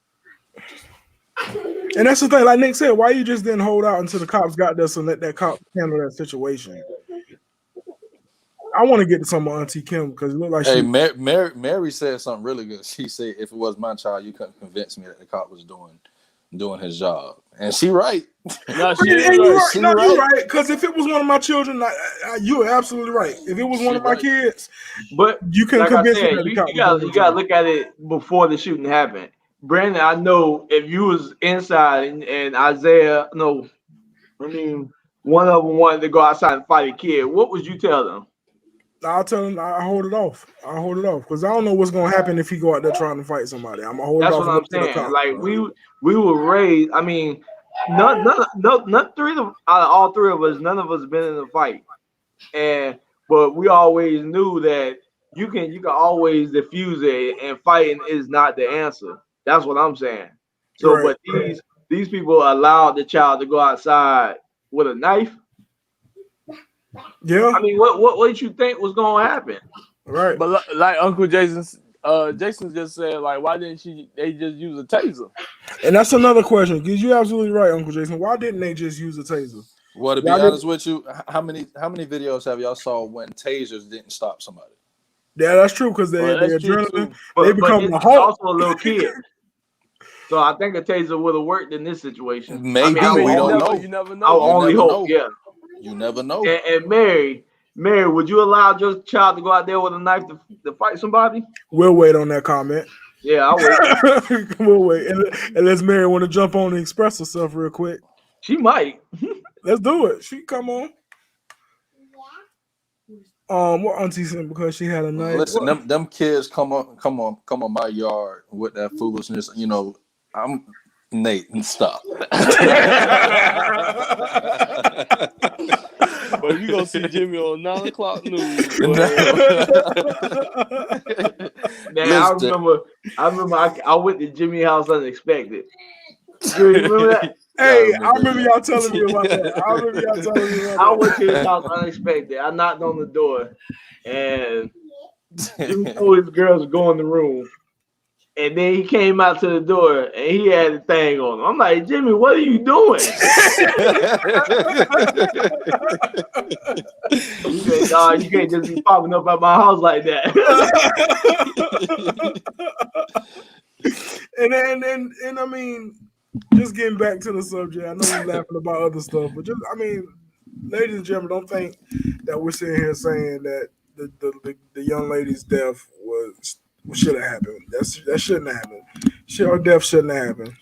And that's the thing, like Nick said, why you just didn't hold out until the cops got there and let that cop handle that situation? I want to get to some of Auntie Kim because it looked like Mary said something really good. She said, "If it was my child, you couldn't convince me that the cop was doing his job." And she right. No, you're right. Because if it was one of my children, you're absolutely right. If it was one of my kids, but you can convince me that the cop you got to look at it before the shooting happened. Brandon, I know if you was inside and Isaiah, one of them wanted to go outside and fight a kid, what would you tell them? I'll tell him I hold it off. Because I don't know what's gonna happen if he go out there trying to fight somebody. I'm gonna hold it off. That's what I'm saying. Like we were raised. I mean, none three of all three of us, none of us been in a fight, but we always knew that you can always diffuse it, and fighting is not the answer. That's what I'm saying. So, right. But these people allowed the child to go outside with a knife. Yeah. I mean, what did you think was gonna happen? Right. But like Uncle Jason just said, like, why didn't they just use a taser? And that's another question, because you're absolutely right, Uncle Jason. Why didn't they just use a taser? Well, to be honest with you, how many videos have y'all saw when tasers didn't stop somebody? Yeah, that's true, because they're adrenaline. They become a Hulk. Also a little kid. So I think a taser would have worked in this situation. Maybe. We don't know. You never know. I would only hope, yeah. You never know. And Mary, would you allow your child to go out there with a knife to fight somebody? We'll wait on that comment. Yeah, I'll wait. We'll wait. Unless Mary want to jump on and express herself real quick. She might. Let's do it. She come on. What Auntie said because she had a knife. Listen, them kids come on my yard with that foolishness. You know, I'm Nate and stop. But you gonna see Jimmy on 9 o'clock news. Man, I remember I went to Jimmy's house unexpected. You remember that? Hey, I remember y'all telling me about that. I went to his house unexpected. I knocked on the door, and Jimmy told his girls to go in the room. And then he came out to the door, and he had a thing on him. I'm like, Jimmy, what are you doing? He said, "Dog, you can't just be popping up at my house like that." and I mean, just getting back to the subject, I know we're laughing about other stuff, but ladies and gentlemen, don't think that we're sitting here saying that the young lady's death should have happened. That shouldn't have happened. Her death shouldn't have happened.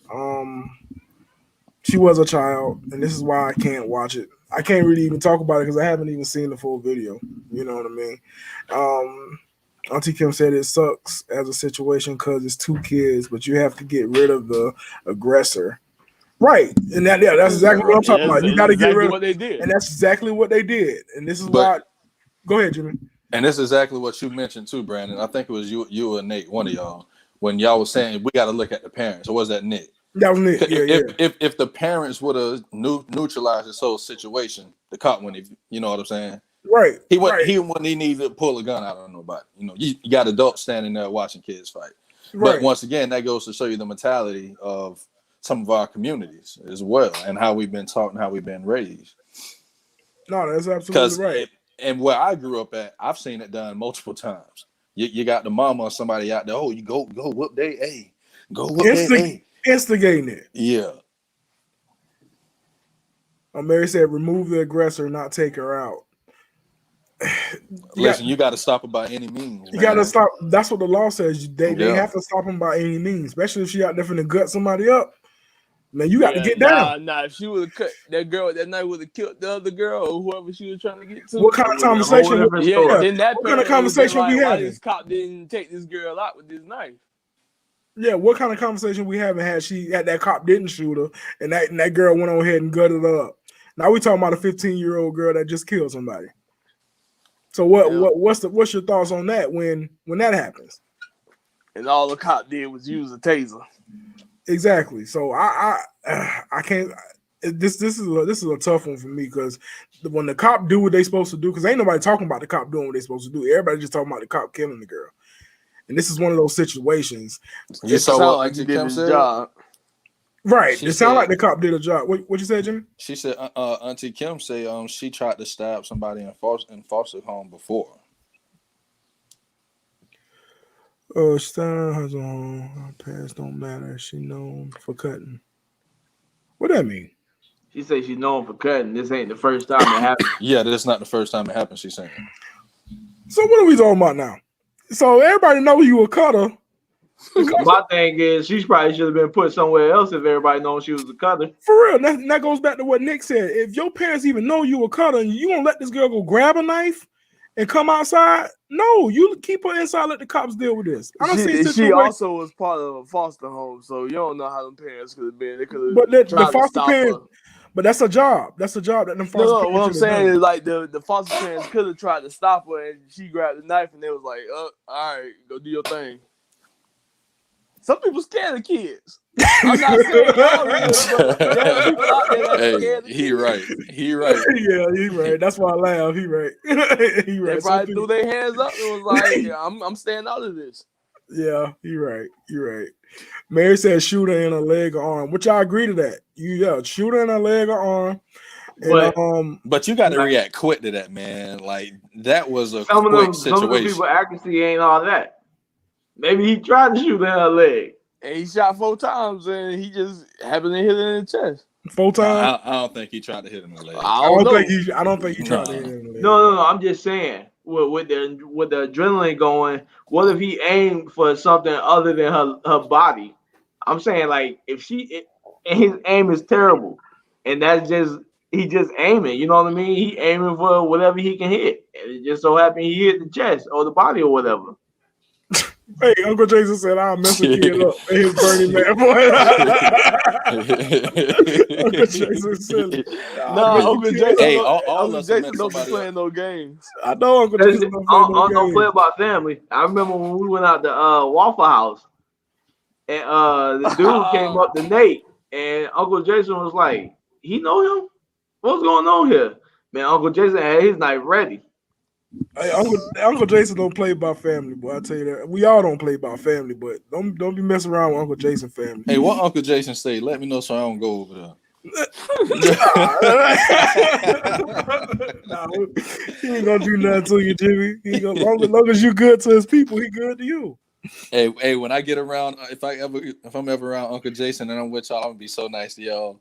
She was a child, and this is why I can't watch it. I can't really even talk about it because I haven't even seen the full video. You know what I mean? Auntie Kim said it sucks as a situation because it's 2 kids, but you have to get rid of the aggressor. Right. And that's exactly what I'm talking about. You got to get rid of what they did. And that's exactly what they did. And this is why. Go ahead, Jimmy. And this is exactly what you mentioned too, Brandon. I think it was you and Nate, one of y'all, when y'all was saying we got to look at the parents. Or was that Nick? That was Nick. Yeah, If the parents would have neutralized this whole situation, the cop wouldn't. You know what I'm saying? Right. He wouldn't need to pull a gun out on nobody. You know, you got adults standing there watching kids fight. Right. But once again, that goes to show you the mentality of some of our communities as well, and how we've been taught and how we've been raised. No, that's absolutely right. And where I grew up at, I've seen it done multiple times. You got the mama or somebody out there. Oh, you go whoop they, hey, go whoop they, hey. Instigating it. Yeah. Mary said, remove the aggressor, not take her out. You got to stop her by any means. You got to stop. That's what the law says. They have to stop him by any means, especially if she out there finna gut somebody up. Man, you got to get down. Nah, if she would have cut that girl that night, would have killed the other girl or whoever she was trying to get to. What kind of conversation? What kind of conversation we having? This cop didn't take this girl out with this knife. Yeah, what kind of conversation we having had that cop didn't shoot her and that girl went on ahead and gutted her up. Now we talking about a 15-year-old girl that just killed somebody. So what's your thoughts on that when that happens? And all the cop did was use a taser. Exactly. So I can't. This is a tough one for me because when the cop do what they supposed to do, because ain't nobody talking about the cop doing what they supposed to do. Everybody just talking about the cop killing the girl. And this is one of those situations. You It saw sounded what like Auntie he did Kim his said? job. Right. She It sounded like said- the cop did a job. What you said, Jimmy? She said Auntie Kim say she tried to stab somebody in foster home before. Stein has on her past don't matter. She known for cutting. What that mean? She said she's known for cutting. This ain't the first time it happened. Yeah, this is not the first time it happened. She's saying. So what are we talking about now? So everybody know you a cutter. My thing is, she probably should have been put somewhere else if everybody knows she was a cutter. For real. That goes back to what Nick said. If your parents even know you a cutter, and you gonna let this girl go grab a knife and come outside? No, you keep her inside. Let the cops deal with this. I don't see She also was part of a foster home, so you don't know how them parents could have been. They could have. But the tried to foster stop parents. her. But that's a job. That's a job that them foster No, parents what I'm should have saying done. is like the foster parents could have tried to stop her, and she grabbed the knife, and they was like, all right, go do your thing. Some people scared of kids. I'm not saying y'all is, but there are people out there that scared of kids. He right. Yeah, he right. That's why I laugh. He right. He right. They probably threw their hands up and was like, I'm staying out of this. Yeah, he right. You right. Mary said shoot her in her leg or arm, which I agree to that. Shoot her in her leg or arm. And, but you got to react quick to that, man. Like that was a some quick of situation. the people accuracy ain't all that. Maybe he tried to shoot in her leg. And he shot 4 times, and he just happened to hit her in the chest. 4 times? I don't think he tried to hit him in the leg. I don't think he tried to hit him in the leg. No. I'm just saying, with the adrenaline going, what if he aimed for something other than her body? I'm saying, like, if his aim is terrible, and he just aiming. You know what I mean? He aiming for whatever he can hit, and it just so happened he hit the chest or the body or whatever. Hey, Uncle Jason said I'll mess a kid up in his Burning Man boy. Uncle Jason silly. Uncle Jason, hey, Uncle Jason don't be playing no games. I know Uncle Jason don't play no games. Don't play about family. I remember when we went out to Waffle House, and the dude came up to Nate, and Uncle Jason was like, "He know him? What's going on here?" Man, Uncle Jason had his knife ready. Hey, Uncle Jason don't play by family, boy. I tell you that. We all don't play by family, but don't be messing around with Uncle Jason family. Hey, what Uncle Jason say? Let me know so I don't go over there. Nah, he ain't gonna do nothing to you, Jimmy. He ain't gonna, long as you good to his people, he good to you. Hey, when I get around, if I'm ever around Uncle Jason and I'm with y'all, I'm gonna be so nice to y'all.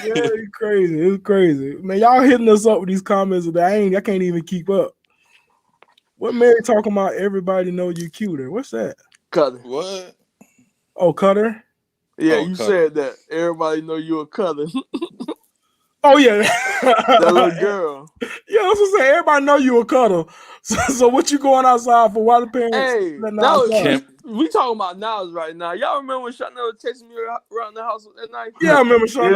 Yeah, it's crazy. It's crazy. Man, y'all hitting us up with these comments that I can't even keep up. What Mary talking about? Everybody know you cuter. What's that? Cutter. What? Oh, Cutter? Yeah, Oh, you Cutter. said that. Everybody know you a cutter. Oh, yeah. That little girl. Yeah, I was gonna say, everybody know you a cutter. So what you going outside for? Why the parents? Hey, we talking about Niles right now. Y'all remember when Chanel was chasing me around the house that night? Yeah, I remember Sean.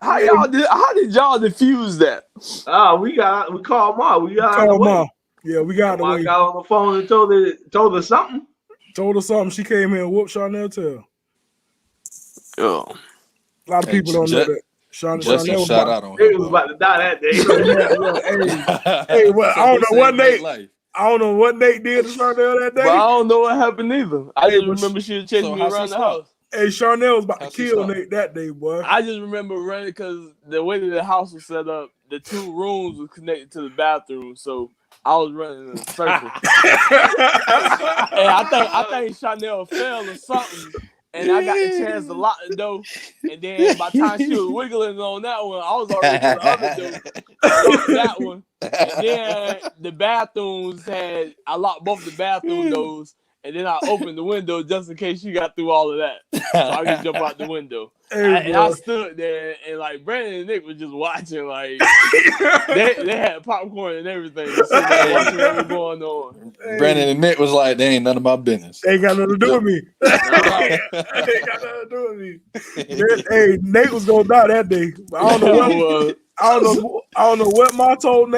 How did y'all diffuse that? We called Mom. We got Called Mom. Yeah, we got the way. Got on the phone and told her something. Told her something. She came here and whooped Chanel tail. Oh. A lot of people don't know that. Just a Chanel shout out on He was about to die that day. Hey, well, I don't know what Nate. I don't know what Nate did to Chanel that day. But I don't know what happened either. I just remember she was chasing me around the house. Hey, Chanel was about to kill Nate that day, boy. I just remember running because the way that the house was set up, the 2 rooms were connected to the bathroom, so I was running in a circle. And I think Chanel fell or something, and I got the chance to lock the door. And then by the time she was wiggling on that one, I was already to the other door. Locked that one. And then the bathrooms I locked both the bathroom doors. and then I opened the window just in case she got through all of that, so I could jump out the window. Hey, I stood there, and like Brandon and Nick was just watching, like they had popcorn and everything, just sitting there watching what was going on. Brandon and Nick was like, they ain't none of my business. They ain't got nothing to do with me. They ain't got nothing to do with me. Hey, Nate was gonna die that day. I don't know what Ma told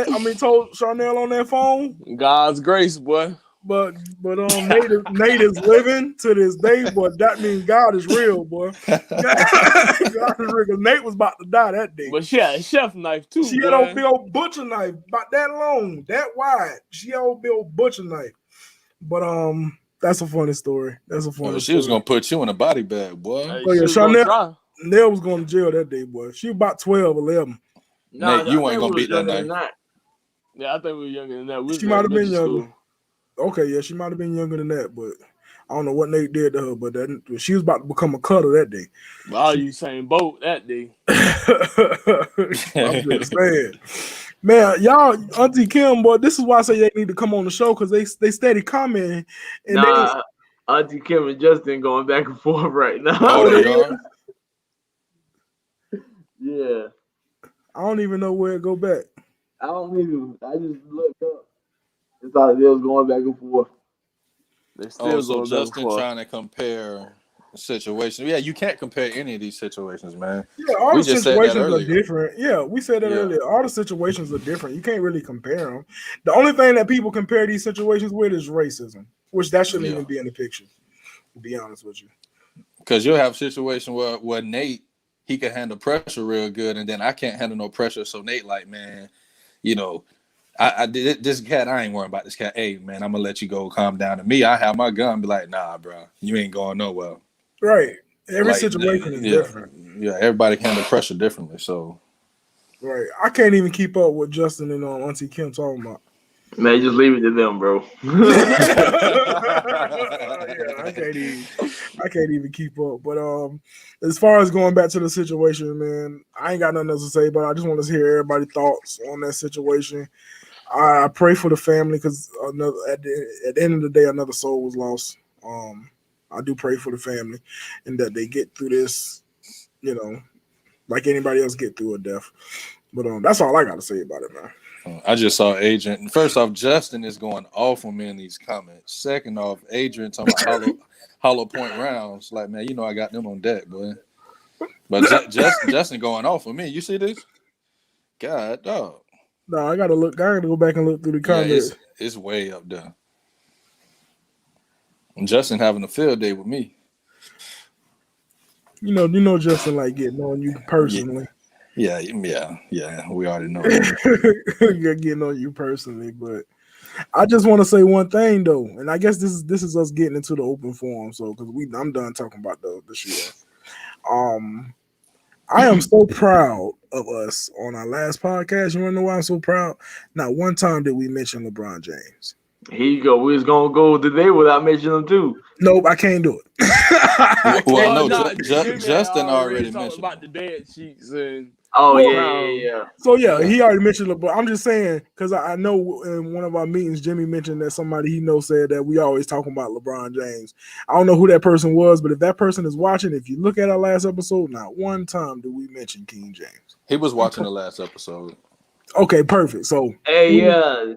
Charnel on that phone. God's grace, boy. But Nate is living to this day, but that means God is real, boy. God is real. Nate was about to die that day. But she had a chef knife too. She had a big old butcher knife, about that long, that wide. She had a big old butcher knife. But that's a funny story. That's a funny story. She was gonna put you in a body bag, boy. Oh yeah, Chanel was going to jail that day, boy. She was about 12, 11. Nate, you ain't gonna beat that knife. Yeah, I think we were younger than that. She might have been younger. Okay, yeah, she might have been younger than that, but I don't know what Nate did to her. But she was about to become a cutter that day. Well, you same boat that day. I'm just saying, man, y'all, Auntie Kim, boy, this is why I say they need to come on the show because they steady commenting. And Auntie Kim and Justin going back and forth right now. Oh, they are? Yeah. I don't even know where it go back. I don't even. I just looked up. I thought they was going back and forth. So Justin trying to compare situations. Yeah, you can't compare any of these situations, man. Yeah, all the situations are different. Yeah, we said that earlier. All the situations are different. You can't really compare them. The only thing that people compare these situations with is racism, which that shouldn't even be in the picture, to be honest with you. Because you'll have a situation where Nate, he can handle pressure real good, and then I can't handle no pressure. So Nate like, man, you know, I did this cat. I ain't worrying about this cat. Hey, man, I'm gonna let you go. Calm down. To me, I have my gun. Be like, nah, bro, you ain't going nowhere. Right. Every situation is different. Yeah, everybody handle pressure differently. So, right. I can't even keep up with Justin and Auntie Kim talking about. Man, just leave it to them, bro. I can't even keep up. But as far as going back to the situation, man, I ain't got nothing else to say. But I just want to hear everybody's thoughts on that situation. I pray for the family because at the end of the day, another soul was lost. I do pray for the family and that they get through this, you know, like anybody else get through a death. But that's all I got to say about it, man. I just saw Adrian. First off, Justin is going off on me in these comments. Second off, Adrian talking about hollow point rounds. Like, man, you know I got them on deck, boy. But Justin going off on me. You see this? God, dog. No, I gotta go back and look through the comments. Yeah, it's way up there. And Justin having a field day with me. You know, Justin like getting on you personally. Yeah, we already know. You're getting on you personally, but I just want to say one thing though, and I guess this is us getting into the open forum. So because I'm done talking about the shit. I am so proud of us on our last podcast. You want to know why I'm so proud? Not one time did we mention LeBron James. Here you go. We was gonna go today without mentioning him too. Nope, I can't do it. Justin already mentioned about the bed sheets and. Oh yeah. So he already mentioned LeBron. I'm just saying because I know in one of our meetings, Jimmy mentioned that somebody he knows said that we always talking about LeBron James. I don't know who that person was, but if that person is watching, if you look at our last episode, not one time did we mention King James. He was watching the last episode. Okay, perfect. So y'all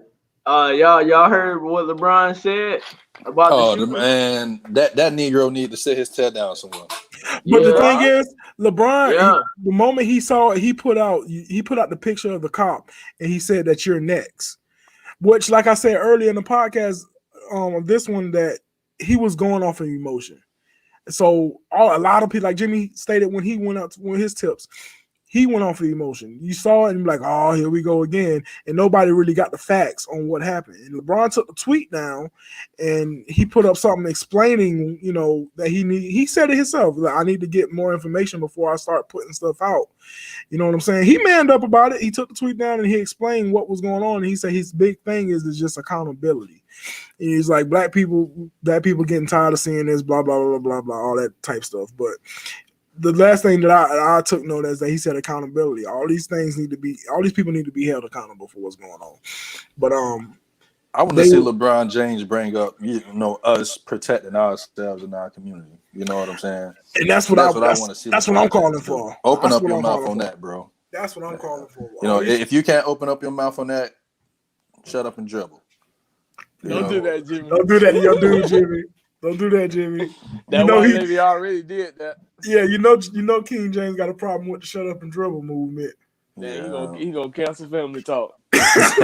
heard what LeBron said about the man, that Negro need to sit his tail down somewhere. But the thing is, LeBron, the moment he saw it, he put out the picture of the cop and he said that you're next. Which, like I said earlier in the podcast, this one that he was going off of emotion. So a lot of people, like Jimmy stated when he went out with his tips, he went off of emotion. You saw it and you're like, oh, here we go again. And nobody really got the facts on what happened. And LeBron took the tweet down and he put up something explaining, you know, that he said it himself, like, I need to get more information before I start putting stuff out. You know what I'm saying? He manned up about it. He took the tweet down and he explained what was going on. And he said his big thing is just accountability. And he's like, black people getting tired of seeing this, blah, blah, blah, blah, blah, all that type stuff. But the last thing that I took note is that he said accountability. All these people need to be held accountable for what's going on. But I want to see LeBron James bring up, us protecting ourselves in our community. You know what I'm saying? And that's what I want to see. That's what I'm calling for. Open up your mouth on that, bro. That's what I'm calling for. If you can't open up your mouth on that, shut up and dribble. Don't do that, Jimmy. Don't do that to your dude, Jimmy. Don't do that, Jimmy. That white lady already did that. Yeah, you know King James got a problem with the shut up and dribble movement. Yeah, he gonna cancel family talk. Shut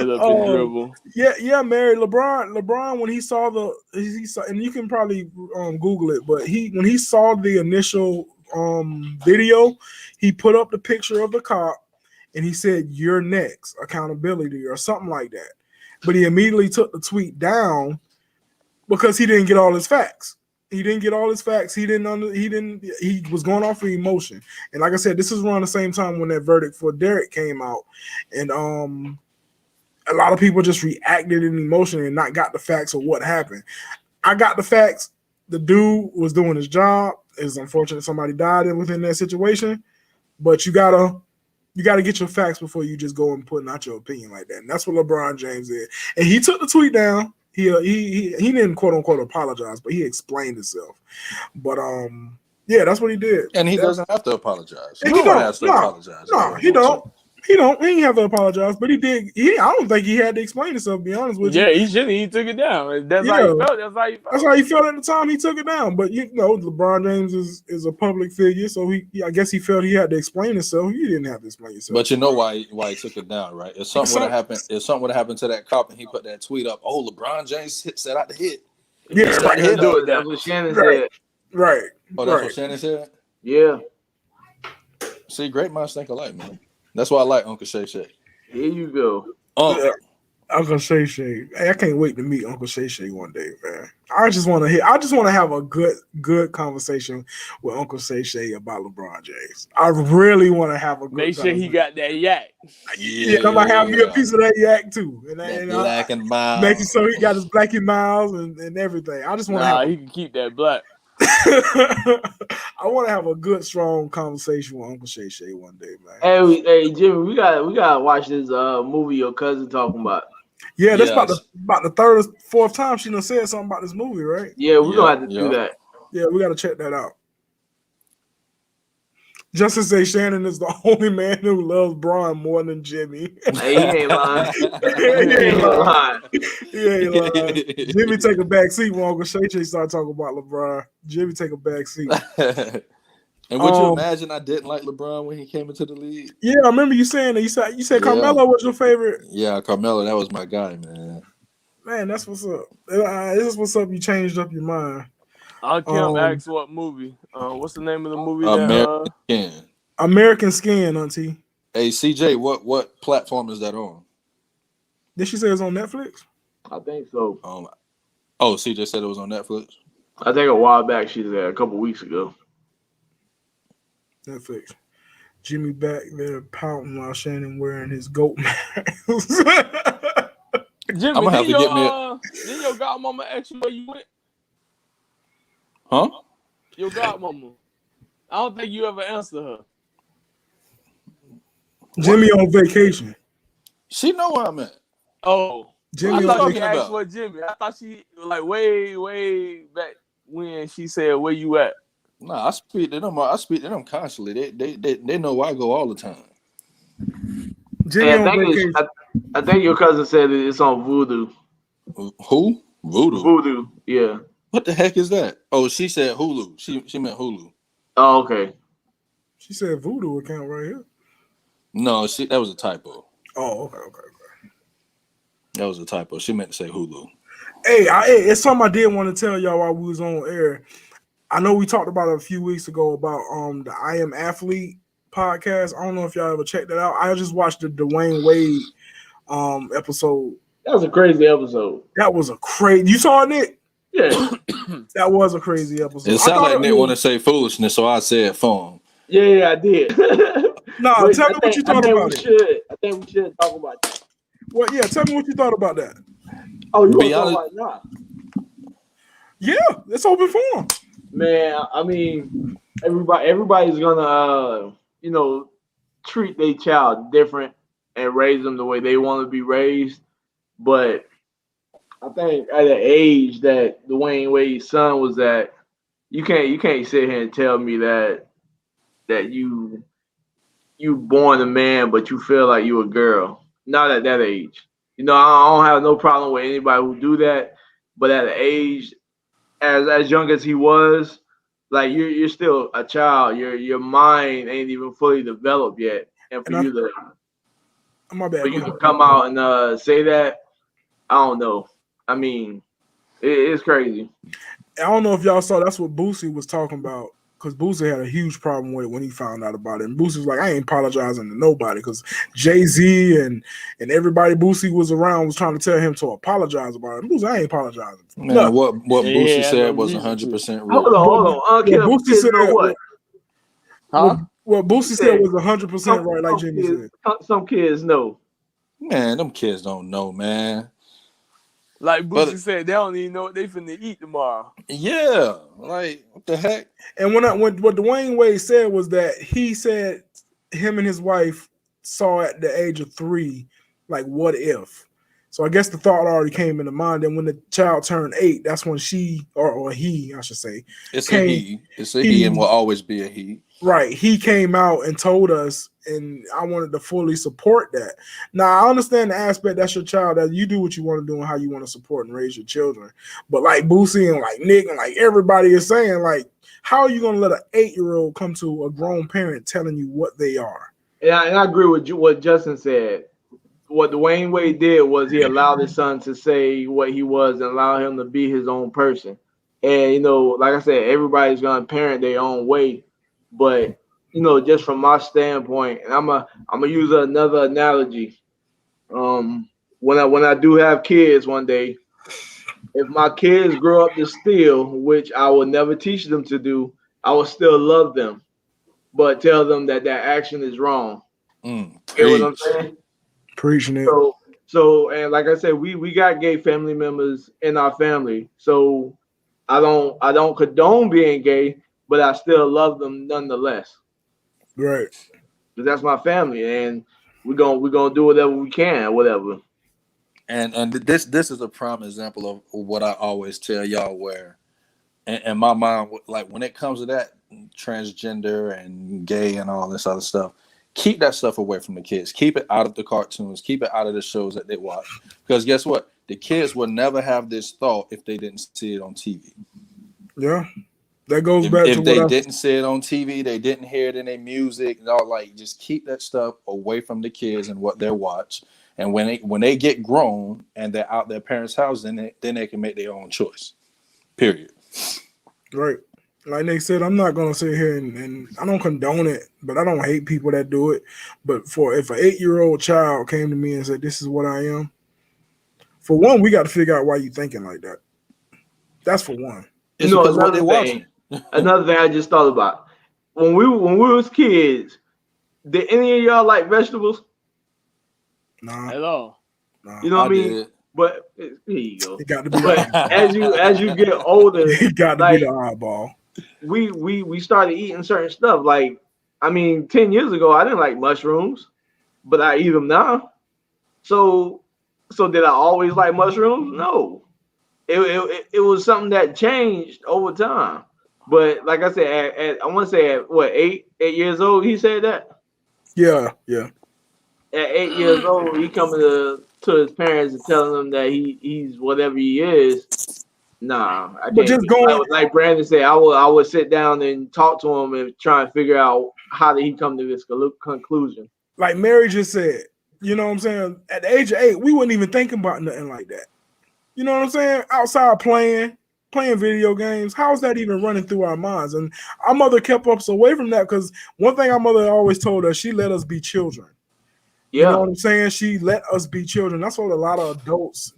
up and dribble. Yeah, Mary. LeBron, when he saw and you can probably Google it, but when he saw the initial video, he put up the picture of the cop and he said, "You're next, accountability," or something like that. But he immediately took the tweet down because he didn't get all his facts. He didn't get all his facts. He was going off of emotion. And like I said, this is around the same time when that verdict for Derek came out. And a lot of people just reacted in emotion and not got the facts of what happened. I got the facts. The dude was doing his job. It's unfortunate somebody died within that situation. But you gotta get your facts before you just go and putting out your opinion like that. And that's what LeBron James did. And he took the tweet down. He didn't quote unquote apologize, but he explained himself. But yeah, that's what he did. And he doesn't have to apologize. He don't. No, he don't. He didn't have to apologize, but he did. I don't think he had to explain himself, to be honest with you. Yeah, he shouldn't. He took it down. That's how he felt. That's how he felt at the time he took it down. But LeBron James is a public figure, so I guess he felt he had to explain himself. He didn't have to explain himself. But you know why he took it down, right? If something would have happened to that cop and he put that tweet up, LeBron James set out to hit. Yeah, that's what Shannon said. Right. Oh, that's what Shannon said? Yeah. See, great minds think alike, man. That's why I like Uncle Shay Shay. Here you go. Uncle Shay Shay. Hey, I can't wait to meet Uncle Shay Shay one day, man. I just want to have a good conversation with Uncle Shay Shay about LeBron James. I really want to have a good Make sure he got that yak. Yeah, I'm gonna have me a piece of that yak too. And black and miles. Making sure he got his black and miles and everything. I just want to have he can keep that black. I want to have a good, strong conversation with Uncle Shay Shay one day, man. Hey, Jimmy, we gotta watch this movie your cousin talking about. Yeah, that's about the third or fourth time she done said something about this movie, right? Yeah, we're gonna have to do that. Yeah, we gotta check that out. Justin say Shannon is the only man who loves Braun more than Jimmy. Hey, he ain't lying. He ain't lying. Jimmy take a back seat when Uncle Shay Shay start talking about LeBron. Jimmy take a back seat. And would you imagine I didn't like LeBron when he came into the league? Yeah, I remember you saying that. You said Carmelo was your favorite. Yeah, Carmelo, that was my guy, man. Man, that's what's up. This is what's up. You changed up your mind. I can't ask what movie. What's the name of the movie? American Skin. American Skin, auntie. Hey, CJ, what platform is that on? Did she say it's on Netflix? I think so. CJ said it was on Netflix? I think a while back she said a couple weeks ago. Netflix. Jimmy back there pouting while Shannon wearing his goat mask. Jimmy, I'm gonna have to get me didn't your godmama ask you where you went? Huh? Your godmama. I don't think you ever answered her. Jimmy on vacation. She know where I'm at. Oh. Jimmy I thought she asked for Jimmy. I thought she way back when she said where you at. Nah, I speak to them constantly. They know where I go all the time. Jimmy on vacation. I think your cousin said it's on Voodoo. Who? Voodoo. Voodoo, yeah. What the heck is that? Oh, she said Hulu. She meant Hulu. Oh, okay. She said Voodoo account right here. No, that was a typo. Oh, okay. That was a typo. She meant to say Hulu. Hey, it's something I did want to tell y'all while we was on air. I know we talked about it a few weeks ago about the I Am Athlete podcast. I don't know if y'all ever checked that out. I just watched the Dwayne Wade episode. That was a crazy episode. That was a crazy. You saw it, Nick? Yeah. That was a crazy episode. It sounded like Nick want to say foolishness, so I said phone. Yeah, I did. No, tell me what you thought about it. I think we should talk about that. Well, yeah, tell me what you thought about that. Oh, you want to talk about that? Yeah, it's open forum. Man, I mean, everybody's gonna, treat their child different and raise them the way they want to be raised. But I think at the age that Dwayne Wade's son was at, you can't sit here and tell me that you born a man but you feel like you a girl. Not at that age. You know, I don't have no problem with anybody who do that, but at the age as young as he was, like you're still a child. Your mind ain't even fully developed yet, and for And you to my bad. for you to come out and say that, I don't know. I mean, it's crazy. I don't know if y'all saw that's what Boosie was talking about, because Boosie had a huge problem with it when he found out about it. And Boosie was like, I ain't apologizing to nobody, because Jay-Z and everybody Boosie was around was trying to tell him to apologize about it. And Boosie, I ain't apologizing. Man, No. what Boosie Yeah, said no was reason to. 100% Hold real. on. Boosie said, Know what? Huh? What Boosie said was 100% right, like Jimmy said. Some kids know. Man, them kids don't know, man. Like But- Boosie said, they don't even know what they finna eat tomorrow. Yeah, like what the heck? And when what Dwayne Wade said was that he said him and his wife saw at the age of 3, like, what if? So I guess the thought already came into mind. And when the child turned 8, that's when she or he, I should say, It's a he. It's a he and will always be a he. Right. He came out and told us, and I wanted to fully support that. Now, I understand the aspect that's your child, that you do what you want to do and how you want to support and raise your children. But like Boosie and like Nick and like everybody is saying, like, how are you going to let an 8-year-old come to a grown parent telling you what they are? And I agree with what Justin said. What Dwayne Wade did was he allowed his son to say what he was and allow him to be his own person. And, you know, like I said, everybody's going to parent their own way. But, you know, just from my standpoint, and I'm gonna use another analogy. When I do have kids one day, if my kids grow up to steal, which I will never teach them to do, I will still love them, but tell them that action is wrong. Get what I'm saying? Preaching it. So, and like I said, we got gay family members in our family. So I don't condone being gay, but I still love them nonetheless. Right. Because that's my family, and we're gonna do whatever we can, whatever. And this is a prime example of what I always tell y'all, where in my mind, like when it comes to that transgender and gay and all this other stuff, keep that stuff away from the kids. Keep it out of the cartoons. Keep it out of the shows that they watch. Because guess what? The kids will never have this thought if they didn't see it on TV. Yeah. That goes back to if what they didn't see it on TV, they didn't hear it in their music and all. Like, just keep that stuff away from the kids and what they watch. And when they get grown and they're out their parents' house, then they can make their own choice. Period. Right. Like Nick said, I'm not gonna sit here and I don't condone it, but I don't hate people that do it. But if an 8-year-old child came to me and said, "This is what I am," for one, we got to figure out why you thinking like that. That's for one. It's because what they're watching. Another thing I just thought about. When we was kids, did any of y'all like vegetables? Nah. At all. Nah. You know what I mean? Did. But here you go. It got to be But as you get older, it got to like, be the eyeball. we started eating certain stuff. Like, I mean, 10 years ago, I didn't like mushrooms, but I eat them now. So did I always like mushrooms? No. It was something that changed over time. But like I said, I want to say at what, 8 years old, he said that? Yeah. At 8 years old, he coming to his parents and telling them that he's whatever he is. Nah, I can't. But just going like Brandon said, I would sit down and talk to him and try and figure out how did he come to this conclusion. Like Mary just said, you know what I'm saying? At the age of 8, we wouldn't even think about nothing like that. You know what I'm saying? Outside playing video games. How is that even running through our minds? And our mother kept us away from that, because one thing our mother always told us, she let us be children. Yeah. You know what I'm saying? She let us be children. That's what a lot of adults,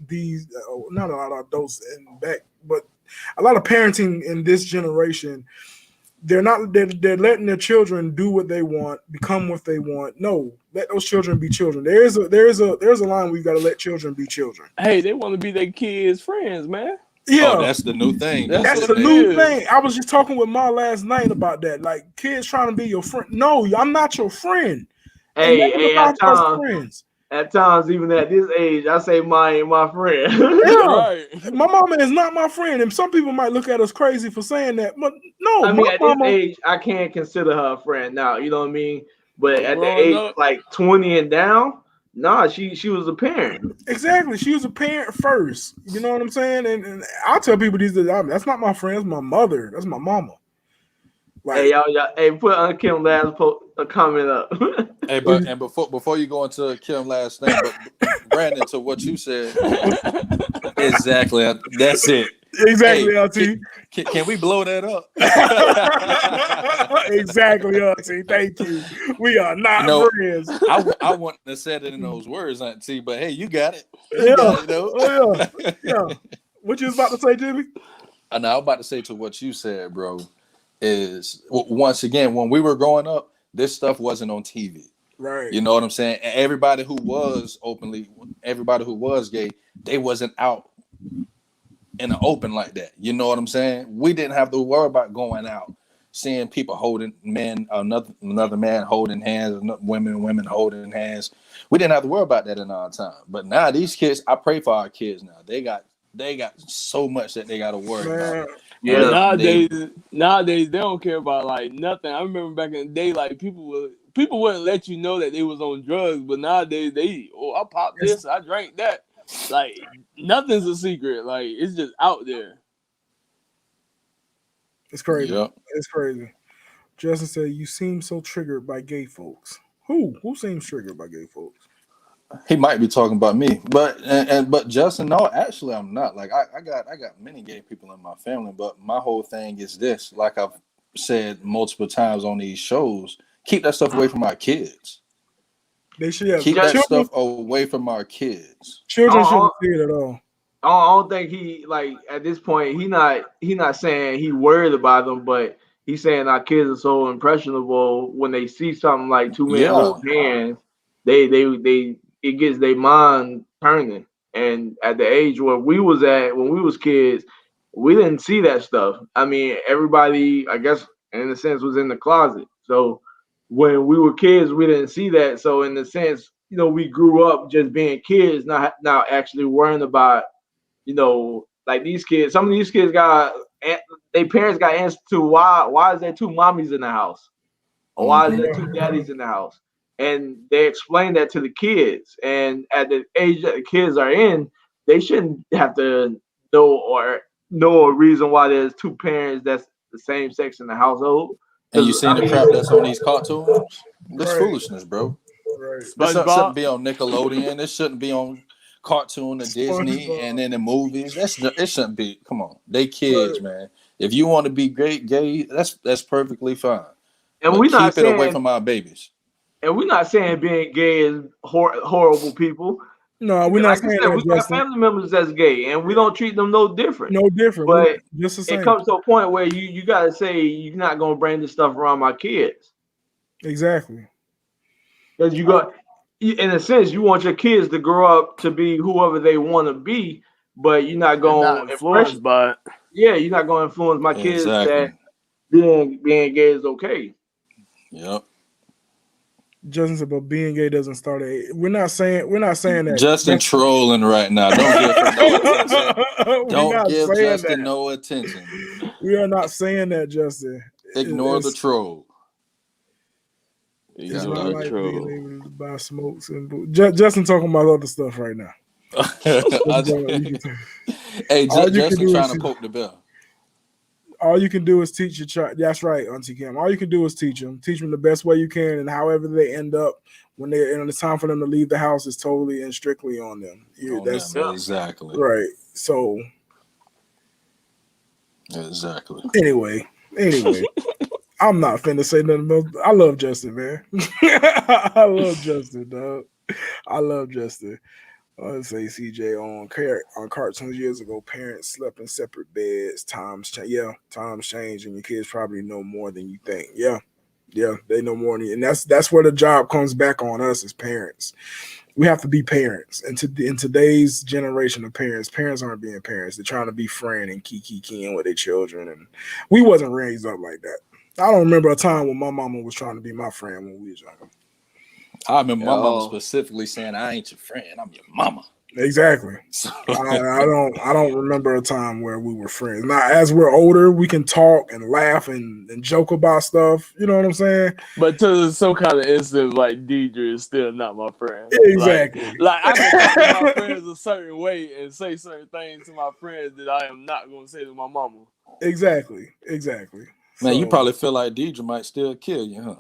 not a lot of adults in back, but a lot of parenting in this generation, they're letting their children do what they want, become what they want. No, let those children be children. There's a line where you got to let children be children. Hey, they want to be their kids' friends, man. Yeah, that's the new thing. That's the new thing. I was just talking with Ma last night about that. Like, kids trying to be your friend. No, I'm not your friend. Hey, At friends. at times, even at this age, I say mine ain't my friend. Yeah, Right. my mama is not my friend, and some people might look at us crazy for saying that. But no, I mean, my at this mama. age, I can't consider her a friend now. You know what I mean? But But at the growing age up, like 20 and down, nah, she was a parent. Exactly. She was a parent first. You know what I'm saying? And I tell people these days, that's not my friend. That's my mother. That's my mama. Like, Hey, y'all, hey, put Kim last a comment up. Hey, but and before you go into Kim last thing, but Brandon, to what you said, exactly. That's it. exactly, Hey, LT. can we blow that up? exactly, LT. Thank you. We are not friends. I wouldn't have said it in those words, Auntie, but hey, you got it. You Yeah. got it, though. Oh yeah. What you was about to say, Jimmy? And I was about to say to what you said, bro, is once again, when we were growing up, this stuff wasn't on TV. Right. You know what I'm saying? And everybody who was gay, they wasn't out in the open like that. You know what I'm saying? We didn't have to worry about going out, seeing people holding men, another man holding hands, women holding hands. We didn't have to worry about that in our time. But now these kids, I pray for our kids now. They got so much that they got to worry about. Yeah. but nowadays they don't care about like nothing. I remember back in the day, like people wouldn't let you know that they was on drugs, but nowadays I popped this, I drank that. Like nothing's a secret. Like it's just out there. It's crazy. Yep. It's crazy. Justin said, "You seem so triggered by gay folks." Who seems triggered by gay folks? He might be talking about me, but Justin, no, actually, I'm not. Like I got many gay people in my family, but my whole thing is this. Like I've said multiple times on these shows, keep that stuff away from our kids. They should keep that stuff away from our kids. Children shouldn't see it at all. I don't think he like at this point he not saying he worried about them, but he's saying our kids are so impressionable when they see something like two men hold hands, they it gets their mind turning. And at the age where we was at when we was kids, we didn't see that stuff. I mean, everybody, I guess, in a sense, was in the closet. So when we were kids, we didn't see that. So in the sense, you know, we grew up just being kids, not actually worrying about, you know, like these kids. Some of these kids got their parents got answers to why is there two mommies in the house, or why is there two daddies in the house, and they explain that to the kids. And at the age that the kids are in, they shouldn't have to know a reason why there's two parents that's the same sex in the household. And you seen the crap that's on these cartoons? This foolishness, bro. Right. This shouldn't be on Nickelodeon. This shouldn't be on Cartoon or Disney, SpongeBob. and then the movies. It shouldn't be. Come on, they kids, man. If you want to be gay, that's perfectly fine. And we keep it away from our babies. And we're not saying being gay is horrible people. No, we're not saying that. We got family members that's gay, and we don't treat them no different. No different. But just the same. It comes to a point where you got to say you're not going to bring this stuff around my kids. Exactly. Because you got, in a sense, you want your kids to grow up to be whoever they want to be, but you're not going to influence by it. Yeah, you're not going to influence my kids that being gay is okay. Yep. Justin said, but being gay doesn't start at. We're not saying that. Justin trolling right now. Don't give Justin no attention. We are not saying that, Justin. Ignore the troll. It's not like being able to buy smokes and Justin talking about other stuff right now. Hey, Justin trying to poke the bell. All you can do is teach your child. That's right, Auntie Kim. All you can do is teach them the best way you can, and however they end up when it's time for them to leave the house is totally and strictly on them. Exactly right. So exactly. Anyway, I'm not finna say nothing else. I love Justin, man. I love Justin, dog. I love Justin. Let's say CJ on cartoons years ago, parents slept in separate beds. Times change. Yeah, times change, and your kids probably know more than you think. Yeah, they know more than you, and that's where the job comes back on us as parents. We have to be parents, and in today's generation of parents aren't being parents. They're trying to be friend and keying with their children, and we wasn't raised up like that. I don't remember a time when my mama was trying to be my friend when we was younger. I remember my mama specifically saying, "I ain't your friend. I'm your mama." Exactly. So, I don't remember a time where we were friends. Now, as we're older, we can talk and laugh and joke about stuff. You know what I'm saying? But to some kind of instance, like Deidre is still not my friend. Exactly. Like I can talk to my friends a certain way and say certain things to my friends that I am not going to say to my mama. Exactly. Man, you probably feel like Deidre might still kill you, huh?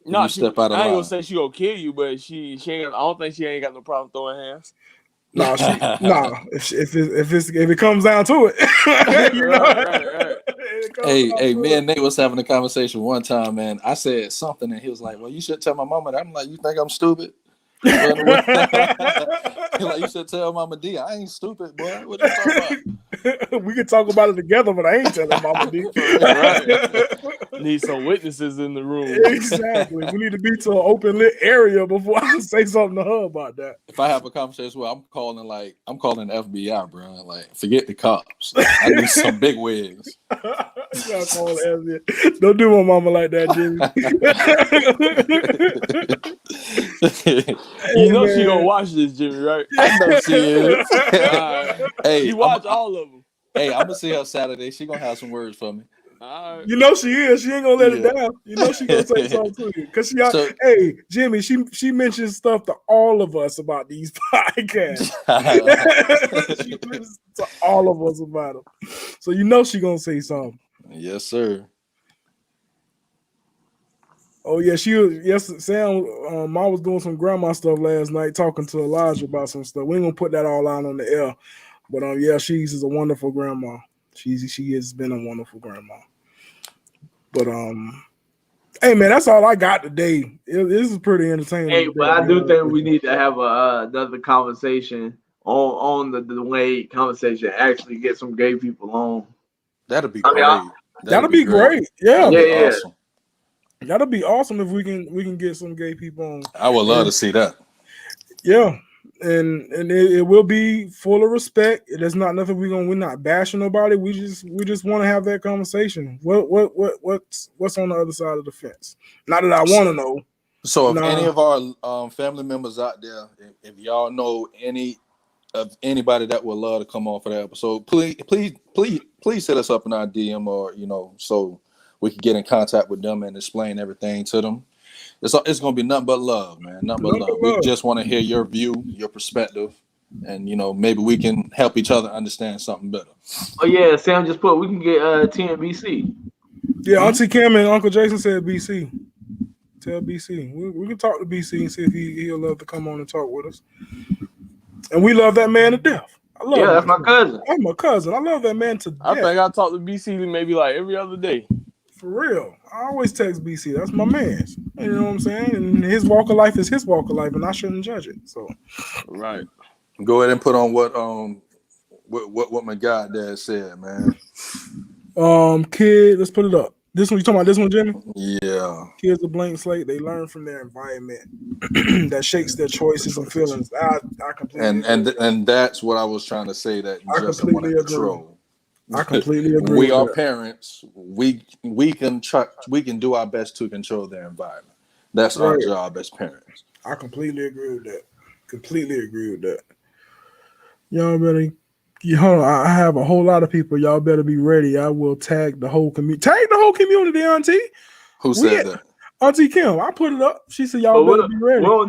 No, you step out of I ain't line. gonna say she gonna kill you, but she ain't. I don't think she ain't got no problem throwing hands. No, if it comes down to it, you know? Right. Hey, me and Nate was having a conversation one time, man. I said something, and he was like, "Well, you should tell my mama that." I'm like, "You think I'm stupid?" Like, you should tell Mama D, I ain't stupid, boy. What you talking about? We can talk about it together, but I ain't telling Mama D. Right. Need some witnesses in the room. Exactly. We need to be to an open lit area before I say something to her about that. If I have a conversation with her, I'm calling the FBI, bro. Like, forget the cops. I need some big wigs. You gotta call the FBI. Don't do my mama like that, Jimmy. You know she gonna watch this, Jimmy, right? I know she is. Hey, she watch all of them. Hey, I'm gonna see her Saturday. She gonna have some words for me. You know she is. She ain't gonna let it down. You know she gonna say something to you. Cause hey, Jimmy, she mentions stuff to all of us about these podcasts. She mentions to all of us about them. So you know she gonna say something. Yes, sir. Oh yeah, she was. Yes, Sam. I was doing some grandma stuff last night, talking to Elijah about some stuff. We ain't gonna put that all out on the air, but yeah, she's a wonderful grandma. She has been a wonderful grandma. But hey man, that's all I got today. This is pretty entertaining. Hey, but I do think we need to have another conversation on the Wade conversation. Actually, get some gay people on. That'd be great. That'd be great. Yeah, awesome. That'd be awesome if we can get some gay people on. I would love to see that. Yeah, and it will be full of respect. There's not nothing we're not bashing nobody. We just want to have that conversation. What's on the other side of the fence? Not that I want to know. So if any of our family members out there, if y'all know anybody that would love to come on for that episode, please hit us up in our DM or so we can get in contact with them and explain everything to them. It's gonna be nothing but love, man. Nothing but love. We just want to hear your view, your perspective, and maybe we can help each other understand something better. Oh yeah, Sam just put we can get TNBC. Yeah, Auntie Kim and Uncle Jason said BC. Tell BC. We can talk to BC and see if he'll love to come on and talk with us. And we love that man to death. I love that's my cousin. That's my cousin. I love that man to death. I think I talk to BC maybe like every other day. For real. I always text BC. That's my man. You know what I'm saying? And his walk of life is his walk of life, and I shouldn't judge it. So right. Go ahead and put on what my goddad said, man. Kid, let's put it up. This one, you talking about this one, Jimmy? Yeah. Kids a blank slate. They learn from their environment that shapes their choices and feelings. I completely and that's what I was trying to say, that you just want to control. I completely agree. We are parents. We can do our best to control their environment. That's our job as parents. I completely agree with that. Y'all better. I have a whole lot of people. Y'all better be ready. I will tag the whole community. Tag the whole community, Auntie. Who said that? Auntie Kim. I put it up. She said y'all better be ready. We don't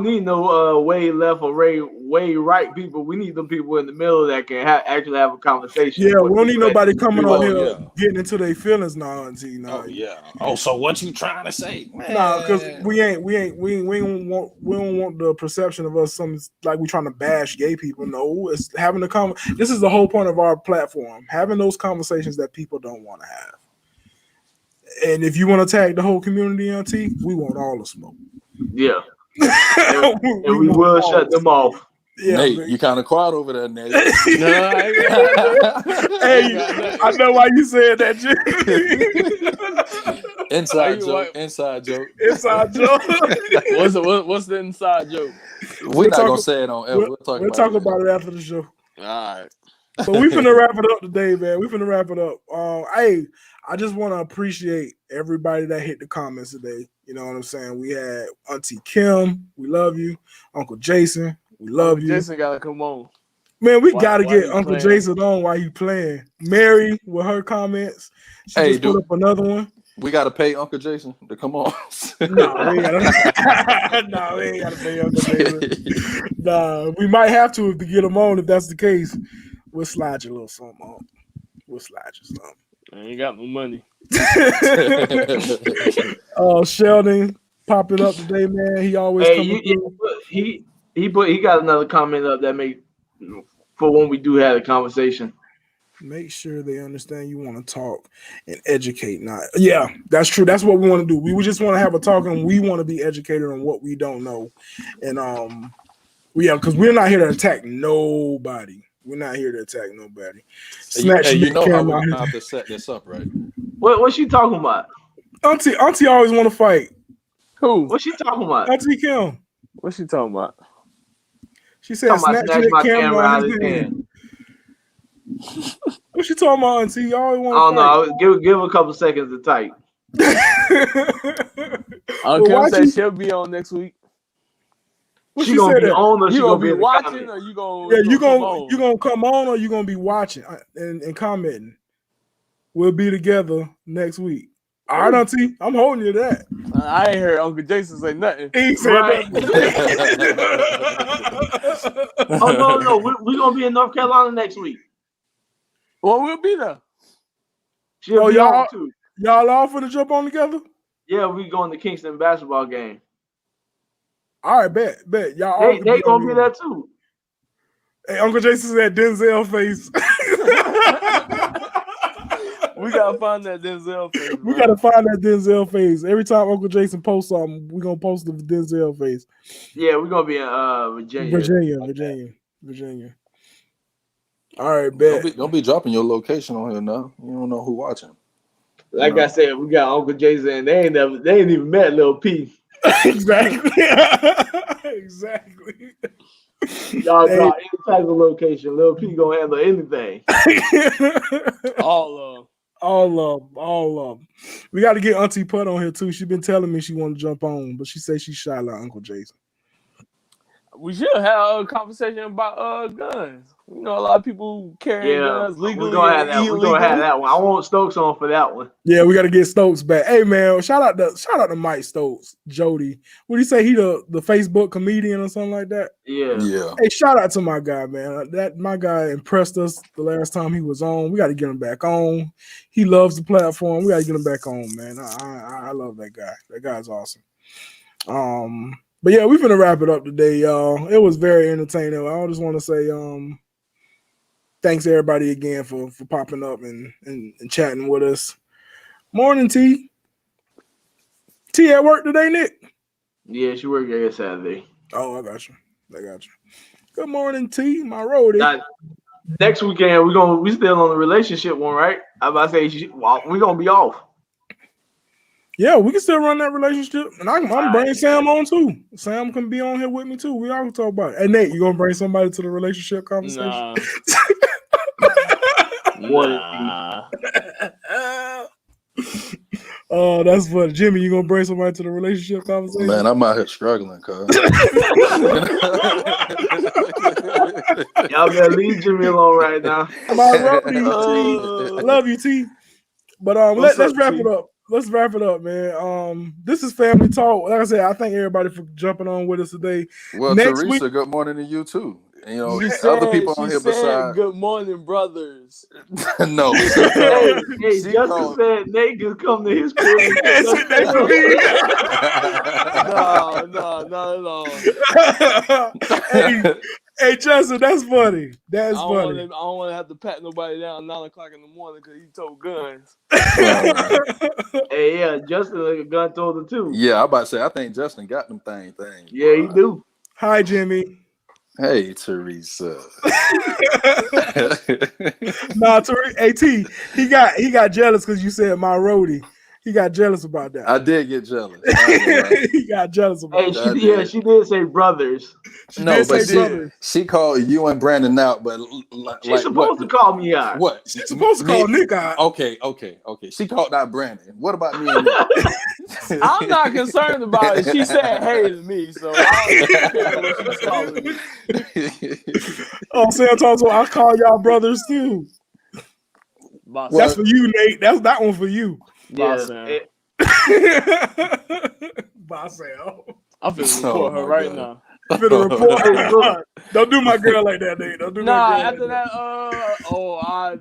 need no way left or way right people. We need them people in the middle that can actually have a conversation. Yeah, we don't need nobody coming on here getting into their feelings now, Auntie. Oh yeah. Oh, so what you trying to say? No, because we don't want the perception of us something like we trying to bash gay people. No, it's having a conversation. This is the whole point of our platform, having those conversations that people don't want to have. And if you want to tag the whole community, Auntie, we want all the smoke. Yeah. and we will shut them off. Yeah, Nate, you kind of quiet over there, Nate. No, hey, I know why you said that, Jimmy. Inside joke. What's the inside joke? We're not gonna say it on air. We'll talk about it after the show. All right. So we finna wrap it up today, man. We finna wrap it up. Hey, I just want to appreciate everybody that hit the comments today. You know what I'm saying? We had Auntie Kim, we love you. Uncle Jason, we love you. Jason gotta come on. Man, we Why- gotta why get he Uncle playing? Jason on while he playing. Mary with her comments. She Hey, just put up another one. We gotta pay Uncle Jason to come on. No, we ain't gotta. No, we ain't gotta pay Uncle Jason. Nah, we might have to get him on if that's the case. We'll slide you a little something on. We'll slide you something. I ain't got no money. Sheldon popping up today, man. He always coming through. He got another comment up that make for when we do have a conversation. Make sure they understand you want to talk and educate. Not, yeah, that's true. That's what we want to do. We just want to have a talk, and we want to be educated on what we don't know. And because we're not here to attack nobody. We're not here to attack nobody. Hey, you know how we're gonna have to set this up, right? What's she talking about? Auntie always want to fight. Who? What's she talking about? Auntie Kim. What's she talking about? She said, snatch my camera out of his hand. What she talking about, Auntie? You always want to fight. I don't know. Give a couple seconds to type. Kim said she'll be on next week. What she gonna be on, or you she gonna be watching, or you gonna you gonna come on, or you gonna be watching and commenting. We'll be together next week. All right, Auntie, I'm holding you to that. I ain't heard Uncle Jason say nothing. He said nothing. Oh no, we're gonna be in North Carolina next week. Well, we'll be there. She'll be on too. Y'all all finna jump on together? Yeah, we going to Kingston basketball game. All right, bet. Y'all they gonna be there too. Hey, Uncle Jason said Denzel face. We gotta find that Denzel face. We gotta find that Denzel face. Every time Uncle Jason posts something, we gonna post the Denzel face. Yeah, we're gonna be in Virginia. All right, bet. Don't be dropping your location on here now. You don't know who watching. Like I said, we got Uncle Jason, and they ain't even met Lil P. Exactly. Y'all got any type of location. Lil P gonna handle anything. All of them. We got to get Auntie Put on here too. She's been telling me she want to jump on, but she said she shy like Uncle Jason. We should have a conversation about guns. You know, a lot of people carrying guns legally. We're gonna have that one. I want Stokes on for that one. Yeah, we got to get Stokes back. Hey man, shout out to Mike Stokes, Jody. What do you say? He the Facebook comedian or something like that? Yeah. Hey, shout out to my guy, man. My guy impressed us the last time he was on. We got to get him back on. He loves the platform. We got to get him back on, man. I love that guy. That guy's awesome. But yeah, we're gonna wrap it up today, y'all. It was very entertaining. I just want to say thanks everybody again for popping up and chatting with us. Morning, T. T at work today, Nick? Yeah, she worked every Saturday. Oh, I got you. Good morning, T, my roadie. Next weekend we still on the relationship one, right? I'm about to say we're gonna be off. Yeah, we can still run that relationship, and I'm bringing Sam on too. Sam can be on here with me too. We all can talk about it. Hey Nate, you gonna bring somebody to the relationship conversation? Nah. Oh, that's funny. Jimmy, you gonna bring somebody to the relationship conversation? Man, I'm out here struggling, cuz. Y'all better leave Jimmy alone right now. I love you, T. But let's wrap it up. Let's wrap it up, man. This is Family Talk. Like I said, I thank everybody for jumping on with us today. Well, Teresa, good morning to you too. You know, other people on here besides. Good morning, brothers. No. Hey, Justin said Nate just come to his crib. No, not at all. Hey, Justin, that's funny. That's funny. I don't want to have to pat nobody down 9 o'clock in the morning because he told guns. Hey, yeah, Justin like a gun told too. Yeah, I'm about to say, I think Justin got them things. Yeah, he do. Hi, Jimmy. Hey, Teresa. Nah, Teresa. Hey, T, he got jealous because you said my roadie. He got jealous about that. I did get jealous. He got jealous about that. Hey, she did say brothers. She No, did but say brothers. she called you and Brandon out, but She's supposed to call me out. What? She's supposed to call Nick out. Okay. She called out Brandon. What about me and Nick? I'm not concerned about it. She said hey to me, so I don't care what she's calling me. Oh, Santos, I'll call y'all brothers too. Boss, That's for you, Nate. That's that one for you. boss, Boss Al. I'm finna report her right now. I'm finna report. Don't do my girl like that, Nate. Don't do my girl. After that,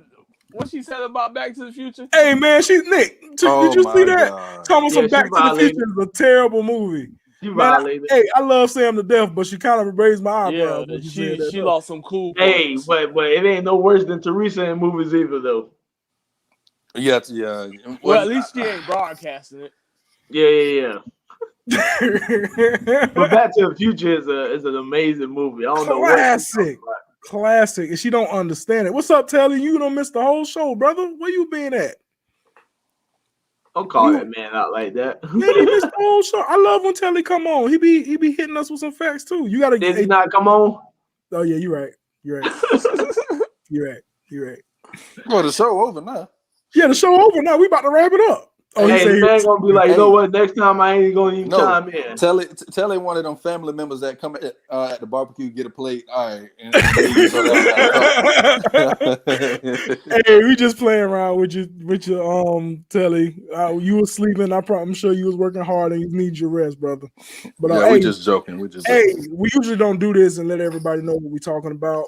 what she said about Back to the Future? Hey man, Nick. Did you see that? God. Thomas Back to the Future is a terrible movie. Hey, I love Sam to death, but she kind of raised my eyebrows. Yeah, she lost some cool points. Hey, but it ain't no worse than Teresa in movies either, though. Yeah. Well, at least she ain't broadcasting it. Yeah. But Back to the Future is an amazing movie. I don't know what classic, and she don't understand it. What's up, Telly? You don't miss the whole show, brother. Where you been at? Don't call that man out like that. Yeah, he missed the whole show. I love when Telly come on. He be hitting us with some facts too. You gotta. Did he not come on? Oh yeah, you're right. You're right. Well, the show over now. Yeah, the show over now. We about to wrap it up. Oh, hey, the man gonna be like, you know what? Next time I ain't gonna even chime in. Tell one of them family members that come at the barbecue, get a plate. All right. Hey, we just playing around with your Telly. You was sleeping. I'm sure you was working hard and you need your rest, brother. But we just joking. We usually don't do this and let everybody know what we're talking about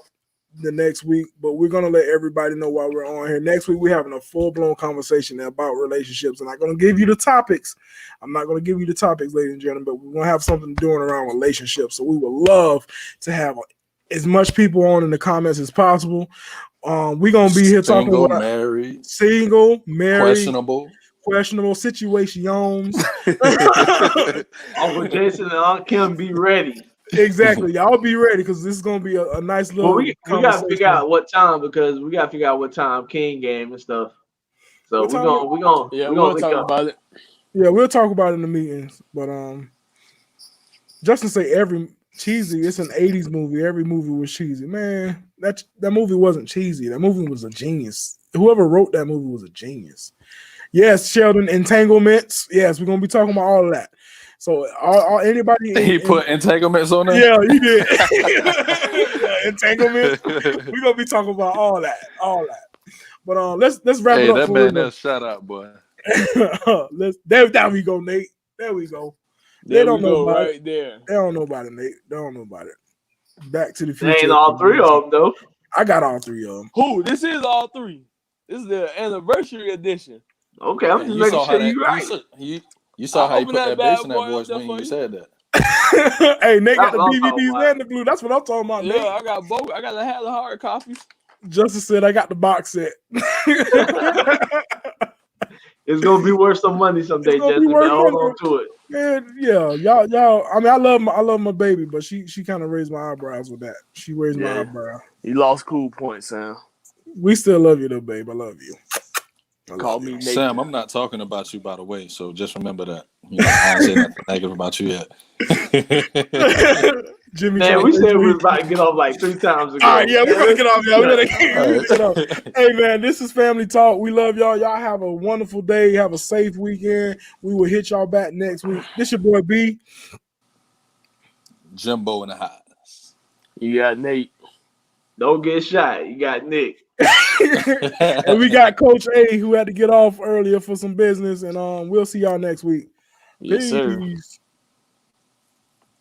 the next week, but we're gonna let everybody know while we're on here. Next week we're having a full-blown conversation about relationships, and I'm gonna give you the topics. I'm not gonna give you the topics, ladies and gentlemen, but we're gonna have something doing around relationships. So we would love to have as much people on in the comments as possible. We're gonna be here talking about single, married, questionable situations. Uncle Jason and Aunt Kim, be ready. Exactly, y'all be ready because this is gonna be a nice little. Well, we gotta figure out what time because we gotta figure out what time King game and stuff. So we're gonna talk about it. Yeah, we'll talk about it in the meetings. But Justin say every cheesy. It's an '80s movie. Every movie was cheesy. Man, that movie wasn't cheesy. That movie was a genius. Whoever wrote that movie was a genius. Yes, Sheldon, entanglements. Yes, we're gonna be talking about all of that. So, anybody he put entanglements on there? Yeah, he did. Entanglements. We're gonna be talking about all that. But let's wrap it up. That man, that's shut up, boy. There we go, Nate. There we go. They don't know about right there. They don't know about it, Nate. They don't know about it. Back to the Future. They ain't all three of them though. I got all three of them. Who? This is all three. This is the anniversary edition. Okay, I'm just making sure you're right. You saw how you put that bass in that voice when you said that. Hey, Nate got the DVDs and the blue. That's what I'm talking about. Yeah, Nate. I got both. I got the hard copies. Justice said I got the box set. It's gonna be worth some money someday, Justin. Hold on to it. Man, yeah, y'all. I mean, I love my baby, but she kind of raised my eyebrows with that. She raised my eyebrow. You lost cool points, Sam. We still love you, though, babe. I love you. Call me Nate. Sam. I'm not talking about you, by the way. So just remember that. I ain't saying nothing negative about you yet. Jimmy, man, we said we was about to get off like 3 times ago. All right, yeah, we're gonna get off. Hey, man, this is Family Talk. We love y'all. Y'all have a wonderful day. Have a safe weekend. We will hit y'all back next week. This your boy B. Jimbo in the house. You got Nate. Don't get shot. You got Nick. And we got Coach A who had to get off earlier for some business. And we'll see y'all next week. Yes, Peace. sir.